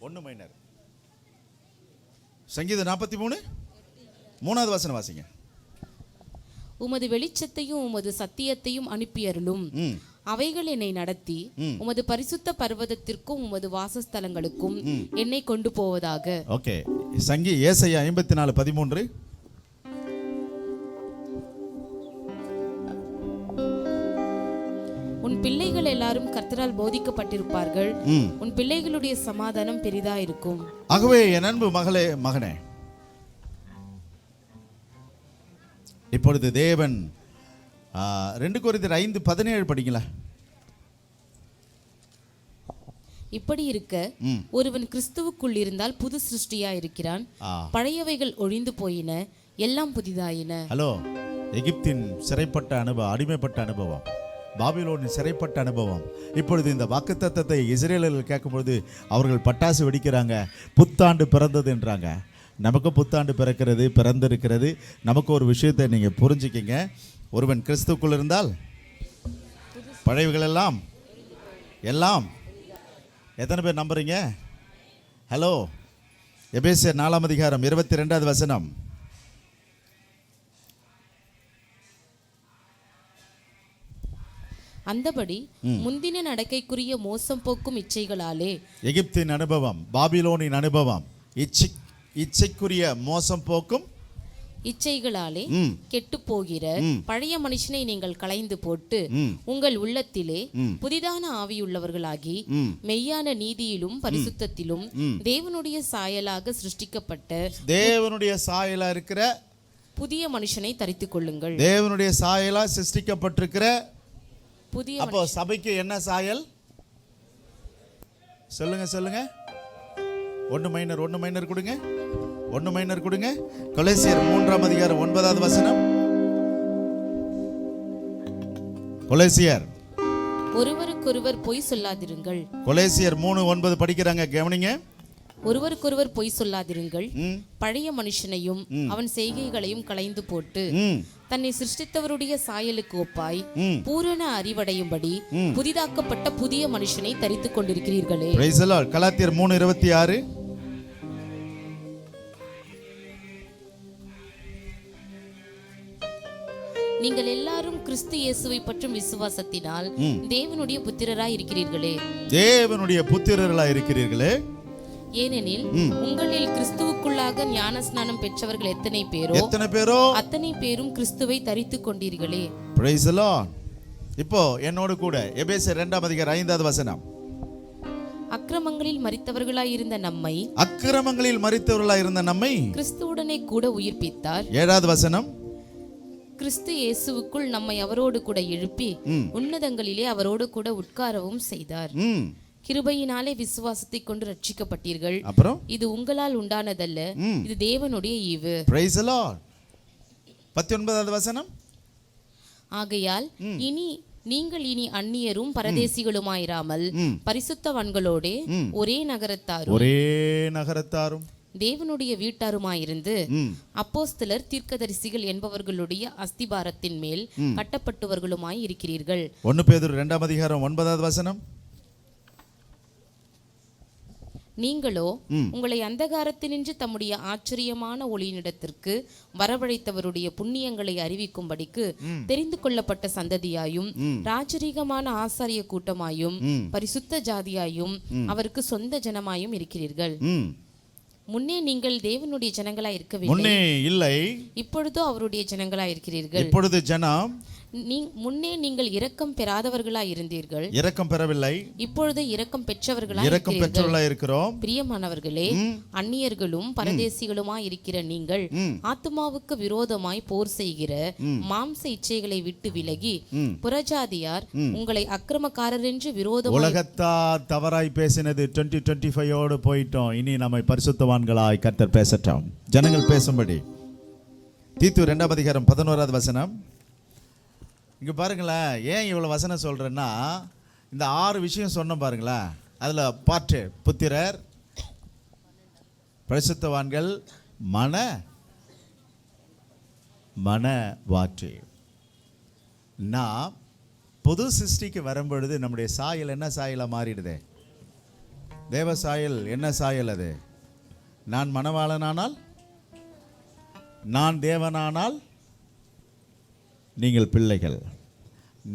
1 மைனர். சங்கீதம் 43 3வது வசனம் வாசிங்க. உமது வெளிச்சத்தையும் உமது சத்தியத்தையும் அனுப்பியருளும். அவைகள் என்னை நடத்தி உமது பரிசுத்த பர்வதத்திற்கும் உமது வாசஸ்தலங்களுக்கும் என்னை கொண்டு போவதாக. ஓகே, ஏசாயா 54:13 உன் பிள்ளைகள் எல்லாரும் கர்த்தரால் போதிக்கப்பட்டிருப்பார்கள். உன் பிள்ளைகளுடைய சமாதானம் பெரிதா இருக்கும். ஆகவே என் அன்பு மகளே, மகனே, இப்பொழுது தேவன் 2 கொரிந்தியர் 5:17 படிங்களா. இப்படி இருக்க ஒருவன் கிறிஸ்துவுக்குள் இருந்தால் புது சிருஷ்டியா இருக்கிறான். பழையவைகள் ஒழிந்து போயின, எல்லாம் புதிதாயின. ஹலோ, எகிப்தின் சிறைப்பட்ட அனுபவம், அடிமைப்பட்ட அனுபவம், பாபிலோனின் சிறைப்பட்ட அனுபவம். இப்பொழுது இந்த வாக்குத்தத்தத்தை இஸ்ரேலர்கள் கேட்கும்பொழுது அவர்கள் பட்டாசு வெடிக்கிறாங்க. புத்தாண்டு பிறந்தது என்றாங்க. நமக்கு புத்தாண்டு பிறந்திருக்கிறது. நமக்கு ஒரு விஷயத்தை நீங்கள் புரிஞ்சுக்கிங்க. ஒருவன் கிறிஸ்துக்குள் இருந்தால் பழையவைகள் எல்லாம் எத்தனை பேர் நம்புறீங்க? ஹலோ, எபேசியர் 4:22 வசனம். அந்தபடி முந்தின நடக்கைக்குரிய மோசம் போக்கும் இச்சைகளாலே, எகிப்தின் அனுபவம், பாபிலோனின் அனுபவம், இச்சைக்குரிய மோசம் போக்கும் இச்சைகளாலே கெட்டு போகிற பழைய மனுஷனை நீங்கள் களைந்து போட்டு உங்கள் உள்ளத்திலே புதிதான ஆவியுள்ளவர்களாகி மெய்யான நீதியிலும் பரிசுத்தத்திலும் தேவனுடைய சாயலாக சிருஷ்டிக்கப்பட்ட தேவனுடைய சாயலா இருக்கிற புதிய மனுஷனை தரித்துக் கொள்ளுங்கள். தேவனுடைய சாயலா சிருஷ்டிக்கப்பட்டிருக்கிற புதிய. அப்போ சபைக்கு என்ன சாயல்? சொல்லுங்க. 1 மைனர் கொடுங்க. 1 மைனர் கொடுங்க. கொலோசியர் 3:9 வசனம். கொலோசியர் ஒருவருக்கொருவர் பொய் சொல்லாதிருங்கள். கொலோசியர் 3:9 படிக்கிறாங்க, கவனிங்க. ஒருவருக்கொருவர் பொய் சொல்லாதிருங்கள், பழைய மனுஷனையும் அவன் செய்கைகளையும் களைந்து போட்டு தன்னை சிருஷ்டித்தவருடைய சாயலுக்கு ஒப்பாய் பூரண அறிவடையும்படி புதிதாக்கப்பட்ட புதிய மனுஷனை தரித்துக் கொண்டிருக்கிறீர்களே. கலாத்தியர் 3:26 நீங்கள் எல்லாரும் கிறிஸ்து இயேசுவை பற்றும் விசுவாசத்தினால் தேவனுடைய புத்திரராய் இருக்கிறீர்களே. ஏனெனில் உங்களில் கிறிஸ்துவுக்குள்ளாக ஞானஸ்நானம் பெற்றவர்கள் எத்தனை பேரோ அத்தனை பேரும் கிறிஸ்துவை தரித்துக் கொண்டீர்களே. Praise the Lord. இப்போ என்னோடு கூட எபேசியர் 2:5 வசனம். அக்கிரமங்களில் மரித்தவர்களாய் இருந்த நம்மை கிறிஸ்துவுடனே கூட உயிர்ப்பித்தார். 7வது வசனம். கிறிஸ்து இயேசுவுக்குள் நம்மை அவரோடு கூட எழுப்பி உன்னதங்களிலே அவரோடு கூட உட்காரவும் செய்தார். கிருபையினாலே விசுவாசத்தை கொண்டு ரட்சிக்கப்பட்டீர்கள். அப்புறம் இது உங்களால் உண்டானதல்ல, இது தேவனுடைய ஈவு. Praise the Lord. 19வது வசனம். ஆகையால் நீங்கள் இனி அந்நியரும் பரதேசிகளுமாயிராமல் பரிசுத்தவான்களோடே ஒரே நகரத்தாரும் தேவனுடைய வீட்டாருமாயிருந்து அப்போஸ்தலர், தீர்க்கதரிசிகள் என்பவர்களுடைய அஸ்திபாரத்தின் மேல் கட்டப்பட்டவர்களுமாய் இருக்கிறீர்கள். 1 பேதுரு 2:9 வசனம். நீங்களோ உங்களை அந்தகாரத்தினின்று தம்முடைய ஆச்சரியமான ஒளியினிடத்திற்கு வரவழைத்தவருடைய புண்ணியங்களை அறிவிக்கும்படிக்கு தெரிந்து கொள்ளப்பட்ட சந்ததியாயும் ராஜரீகமான ஆசாரிய கூட்டமாயும் பரிசுத்த ஜாதியாயும் அவருக்கு சொந்த ஜனமாயும் இருக்கிறீர்கள். முன்னே நீங்கள் தேவனுடைய ஜனங்களாய் இருக்கவில்லை, முன்னே இல்லை, இப்பொழுதோ அவருடைய ஜனங்களாய் இருக்கிறீர்கள். இப்பொழுது ஜனம் முன்னே நீங்கள் இரக்கம் பெறாதவர்களாய் இருந்தீர்கள், இரக்கம் பெறவில்லை, இப்பொழுது இரக்கம் பெற்றவர்களாய் இரக்கம் பெற்றவர்களாய் இருக்கிறோம். பிரியமானவர்களே, அந்நியர்களும் பரதேசிகளுமாய் இருக்கிற நீங்கள் ஆத்துமாவுக்கு விரோதமாய் போர் செய்கிற மாம்ச இச்சைகளை விட்டு விலகி, புறஜாதியார் உங்களை அக்கிரமக்காரர் என்று விரோதம் உலகத்தார் தவறாய் பேசினது 2025 போயிட்டோம். இனி நம்மை பரிசுத்தவான்களாய் கர்த்தர் பேசட்டும், ஜனங்கள் பேசும்படி. தீத்து 2ஆம் அதிகாரம் 11வது வசனம். இங்கே பாருங்களேன், ஏன் இவ்வளோ வசனம் சொல்கிறேன்னா, இந்த 6 விஷயம் சொன்னோம் பாருங்களேன். அதில் பாட்டு புத்திரர், பரிசுத்தவான்கள், மனவாட்டி. நான் புது சிருஷ்டிக்கு வரும்பொழுது நம்முடைய சாயல் என்ன சாயலாக மாறிடுது? தேவ சாயல். என்ன சாயல் அது? நான் மணவாளனானால், நான் தேவனானால் நீங்கள் பிள்ளைகள்,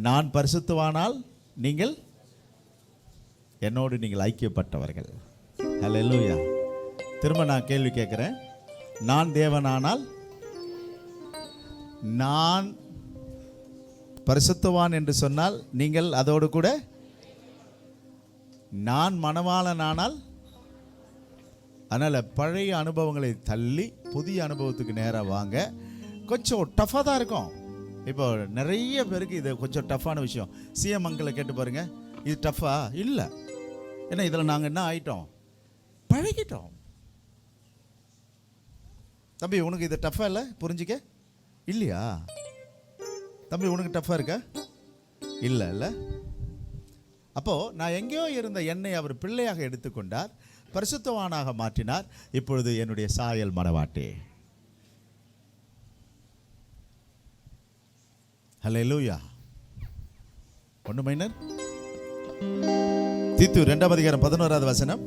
நான் பரிசுத்தவானால் நீங்கள் என்னோடு நீங்கள் ஐக்கியப்பட்டவர்கள். ஹல்லேலூயா. திரும்ப நான் கேள்வி கேட்குறேன். நான் தேவனானால், நான் பரிசுத்தவான் என்று சொன்னால் நீங்கள் அதோடு கூட, நான் மணவாளனானால். அதனால் பழைய அனுபவங்களை தள்ளி புதிய அனுபவத்துக்கு நேராக வாங்க. கொஞ்சம் டஃப்பாக தான் இருக்கும். இப்போ நிறைய பேருக்கு இது கொஞ்சம் டஃப்பான விஷயம். சிஎம் அங்கிளை கேட்டு பாருங்க, இது டஃப்பா? இல்லை. ஏன்னா இதில் நாங்கள் என்ன ஆயிட்டோம்? பழகிட்டோம். தம்பி உனக்கு இது டஃப்பாக இல்லை? புரிஞ்சிக்க இல்லையா? தம்பி உனக்கு டஃப்பாக இருக்கா? இல்லை இல்லை. அப்போது நான் எங்கேயோ இருந்த என்னை அவர் பிள்ளையாக எடுத்துக்கொண்டார், பரிசுத்தவானாக மாற்றினார். இப்பொழுது என்னுடைய சாயல் மனவாட்டி. ஹல்லேலூயா. 1 மைனர். தீத்து 2ஆம் அதிகாரம் 11வது வசனம்.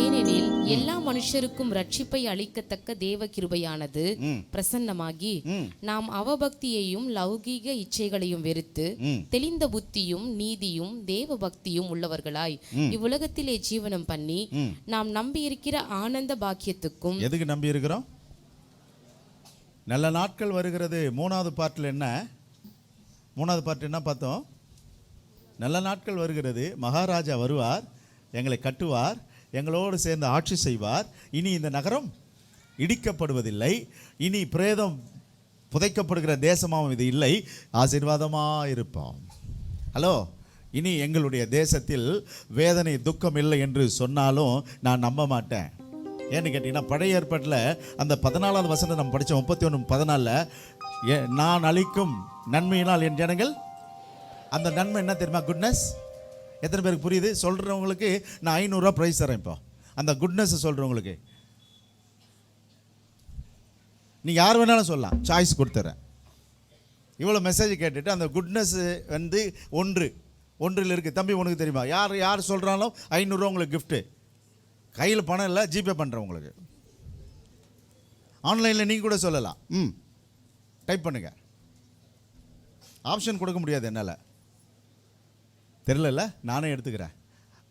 ஏனெனில் எல்லா மனுஷருக்கும் ரட்சிப்பை அளிக்கத்தக்க தேவ கிருபையானது பிரசன்னமாகி, நாம் அவபக்தியையும் லௌகீக இச்சைகளையும் வெறுத்து தெளிந்த புத்தியும் நீதியும் தேவ பக்தியும் உள்ளவர்களாய் இவ்வுலகத்திலே ஜீவனம் பண்ணி, நாம் நம்பி இருக்கிற ஆனந்த பாக்கியத்துக்கும். எதுக்கு நம்பி இருக்கிறோம்? நல்ல நாட்கள் வருகிறது. 3வது பார்ட்டில் என்ன? 3வது பார்ட் என்ன பார்த்தோம்? நல்ல நாட்கள் வருகிறது, மகாராஜா வருவார், எங்களை கட்டுவார், எங்களோடு சேர்ந்து ஆட்சி செய்வார். இனி இந்த நகரம் இடிக்கப்படுவதில்லை, இனி பிரேதம் புதைக்கப்படுகிற தேசமாகவும் இது இல்லை, ஆசீர்வாதமாக இருப்போம். ஹலோ, இனி எங்களுடைய தேசத்தில் வேதனை துக்கம் இல்லை என்று சொன்னாலும் நான் நம்ப மாட்டேன். ஏன்னு கேட்டிங்கன்னா, பழைய ஏற்பாட்டில் அந்த 14வது வசனம் நம்ம படித்தோம். 31:14, நான் அளிக்கும் நன்மையினால் என் ஜனங்கள். அந்த நன்மை என்ன தெரியுமா? குட்னஸ். எத்தனை பேருக்கு புரியுது? சொல்கிறவங்களுக்கு நான் 500 ரூபா ப்ரைஸ் தரேன். இப்போ அந்த குட்னஸ் சொல்கிறவங்களுக்கு நீங்கள் யார் வேணாலும் சொல்லலாம், சாய்ஸ் கொடுத்துறேன். இவ்வளோ மெசேஜ் கேட்டுட்டு அந்த குட்னஸ் வந்து ஒன்றில் இருக்குது. தம்பி உனக்கு தெரியுமா? யார் சொல்கிறாலும் 500 ரூபா உங்களுக்கு கிஃப்ட்டு. கையில் பணம் இல்லை, ஜிபே பண்ணுறேன் உங்களுக்கு. ஆன்லைனில் நீங்கள் கூட சொல்லலாம். டைப் பண்ணுங்க. ஆப்ஷன் கொடுக்க முடியாது என்னால், தெரியல, நானே எடுத்துக்கிறேன்.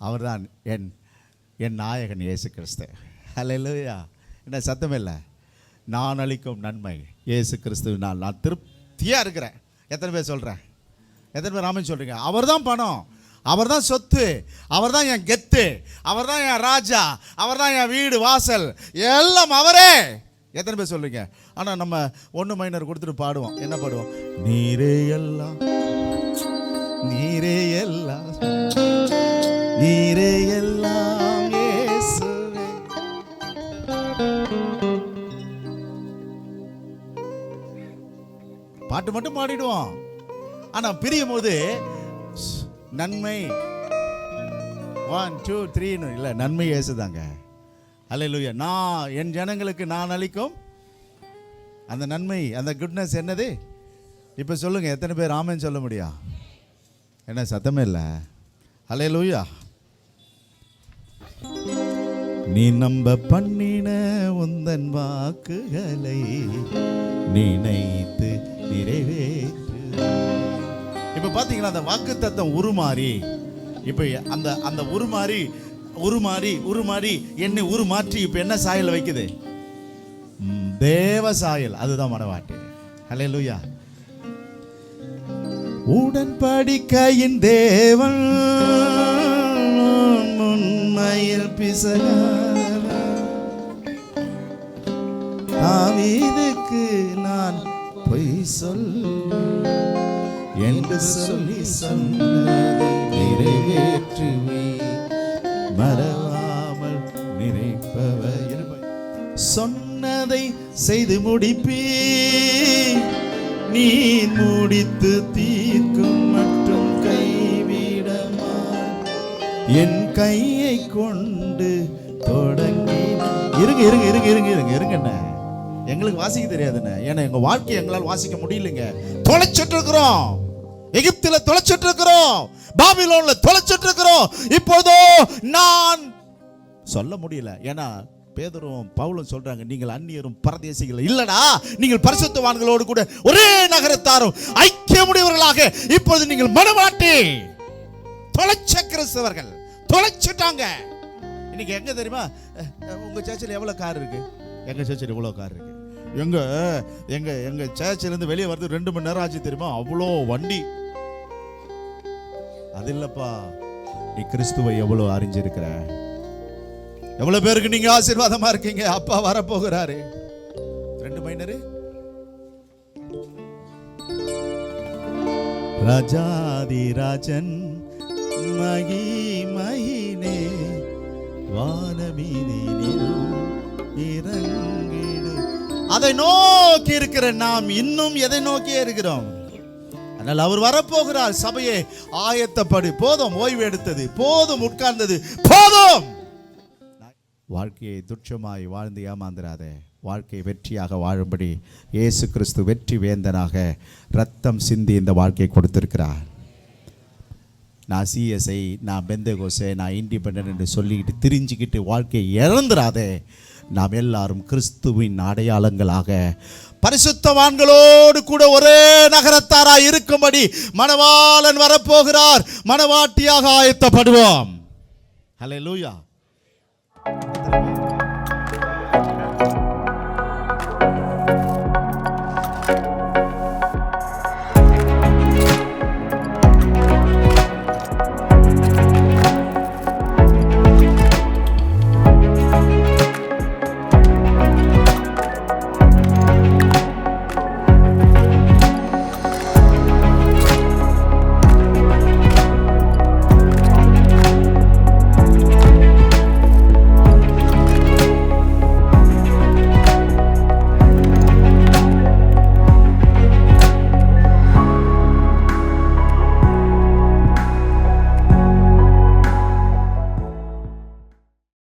அவர்தான் என் நாயகன் இயேசு கிறிஸ்து. ஹல்லேலூயா. என்ன சத்தமே இல்லை? நான் அளிக்கும் நன்மை இயேசு கிறிஸ்துவினால் நான் திருப்தியாக இருக்கிறேன். எத்தனை பேர் சொல்கிறேன்? எத்தனை பேர் ஆமென் சொல்கிறீங்க? அவர் தான் பணம், அவர் தான் சொத்து, அவர் தான் என் கெத்து, அவர் தான் என் ராஜா, அவர் தான் என் வீடு வாசல், எல்லாம் அவரே. எத்தனை பேர் சொல்றீங்க? ஆனால் நம்ம 1 மைனர் கொடுத்துட்டு பாடுவோம். என்ன பாடுவோம்? நீரே எல்லாம், நீரே எல்லாம், நீரே எல்லாம் இயேசுவே. பாட்டு மட்டும் பாடிடுவோம். ஆனால் பிரியும் போது நன்மை 1 2 3 இல்லை, நன்மை இயேசுதாங்க. ஹல்லேலூயா. நான் என் ஜனங்களுக்கு நான் அளிக்கும் அந்த நன்மை, அந்த குட்னஸ் என்னது? இப்போ சொல்லுங்க, எத்தனை பேர் ஆமென் சொல்ல முடியும்? என்ன சத்தமே இல்லை? ஹல்லேலூயா. நீ நம்ப பண்ணின உந்தன் வாக்குகளை நினைத்து நிறைவேற்று. இப்போ பார்த்தீங்கன்னா அந்த வாக்கு தத்தம் உருமாறி, இப்போ அந்த உருமாறி என்னை உருமாற்றி இப்போ என்ன சாயல் வைக்குது? தேவ சாயல். அதுதான் மனவாட்டி. ஹல்லேலூயா. உடன்படிக்கையின் தேவன் உண்மையில் பிசகாதவர். தாவீதுக்கு நான் பொய் என்று சொல்லி சொன்னதை நிறைவேற்றுவே, மறவாமல் நினைப்பவர். சொன்னதை செய்து முடிப்பீ, நீ முடித்து தீர்க்கும் மற்றும் கைவிடமா. என் கையை கொண்டு தொடங்கி இருங்க இருங்க இருங்க இருங்க இருங்க இருங்கண்ணே, எங்களுக்கு வாசிக்க தெரியாதுண்ணே. ஏன்னா எங்க வாழ்க்கையை எங்களால் வாசிக்க முடியலைங்க. தொலைச்சிட்டு இருக்கிறோம், எகிப்தில தொலைச்சிட்டு இருக்கிறோம், பாபிலோன்ல தொலைச்சிட்டு இருக்கிறோம். இப்போதோ நான் சொல்ல முடியல. ஏன்னா பேதுரும் பவுலும் சொல்றாங்க, நீங்கள் அந்நியரும் பரதேசிகள் இல்லடா, நீங்கள் பரிசுத்தவான்களோடு கூட ஒரே நகரத்தாரும் ஐக்கியமுடையவர்களாக இப்பொழுது நீங்கள் மனவாட்டி. தொலைச்ச கிறிஸ்தவர்கள் தொலைச்சிட்டாங்க. இன்னைக்கு எங்க தெரியுமா, உங்க சர்ச்சில் எவ்வளவு கார் இருக்கு? எங்க சர்ச்சில் எவ்வளவு கார் இருக்கு? எங்க எங்க எங்க சர்ச்சில் இருந்து வெளியே வருது 2 மணி நேரம் ஆச்சு தெரியுமா? அவ்வளோ வண்டி. அது இல்லப்பா, நீ கிறிஸ்துவை எவ்வளவு அறிஞ்சிருக்கிற, எவ்வளவு பேருக்கு நீங்க ஆசீர்வாதமா இருக்கீங்க. அப்பா வரப்போகிறாரு. 2 மைனரு ராஜாதி ராஜன் மகிமையினே வானமீதினில் இறங்கிடு. அதை நோக்கி இருக்கிற நாம் இன்னும் எதை நோக்கியே இருக்கிறோம்? ஆனால் அவர் வரப்போகிறார். சபையை ஆயத்தப்படு. போதும் ஓய்வு எடுத்தது, போதும் உட்கார்ந்தது, போதும். வாழ்க்கையை துச்சமாய் வாழ்ந்து ஏமாந்திராதே. வாழ்க்கையை வெற்றியாக வாழும்படி இயேசு கிறிஸ்து வெற்றி வேந்தனாக ரத்தம் சிந்தி இந்த வாழ்க்கையை கொடுத்திருக்கிறார். நான் சிஎஸ்ஐ, நான் பெந்தகோசை, நான் இண்டிபெண்டன்ட் என்று சொல்லிக்கிட்டு திரிஞ்சுக்கிட்டு வாழ்க்கையை இழந்துராதே. நாம் எல்லாரும் கிறிஸ்துவின் அடையாளங்களாக பரிசுத்தவான்களோடு கூட ஒரே நகரத்தாராய் இருக்கும்படி மணவாளன் வரப்போகிறார். மணவாட்டியாக ஆயத்தப்படுவோம். ஹல்லேலூயா.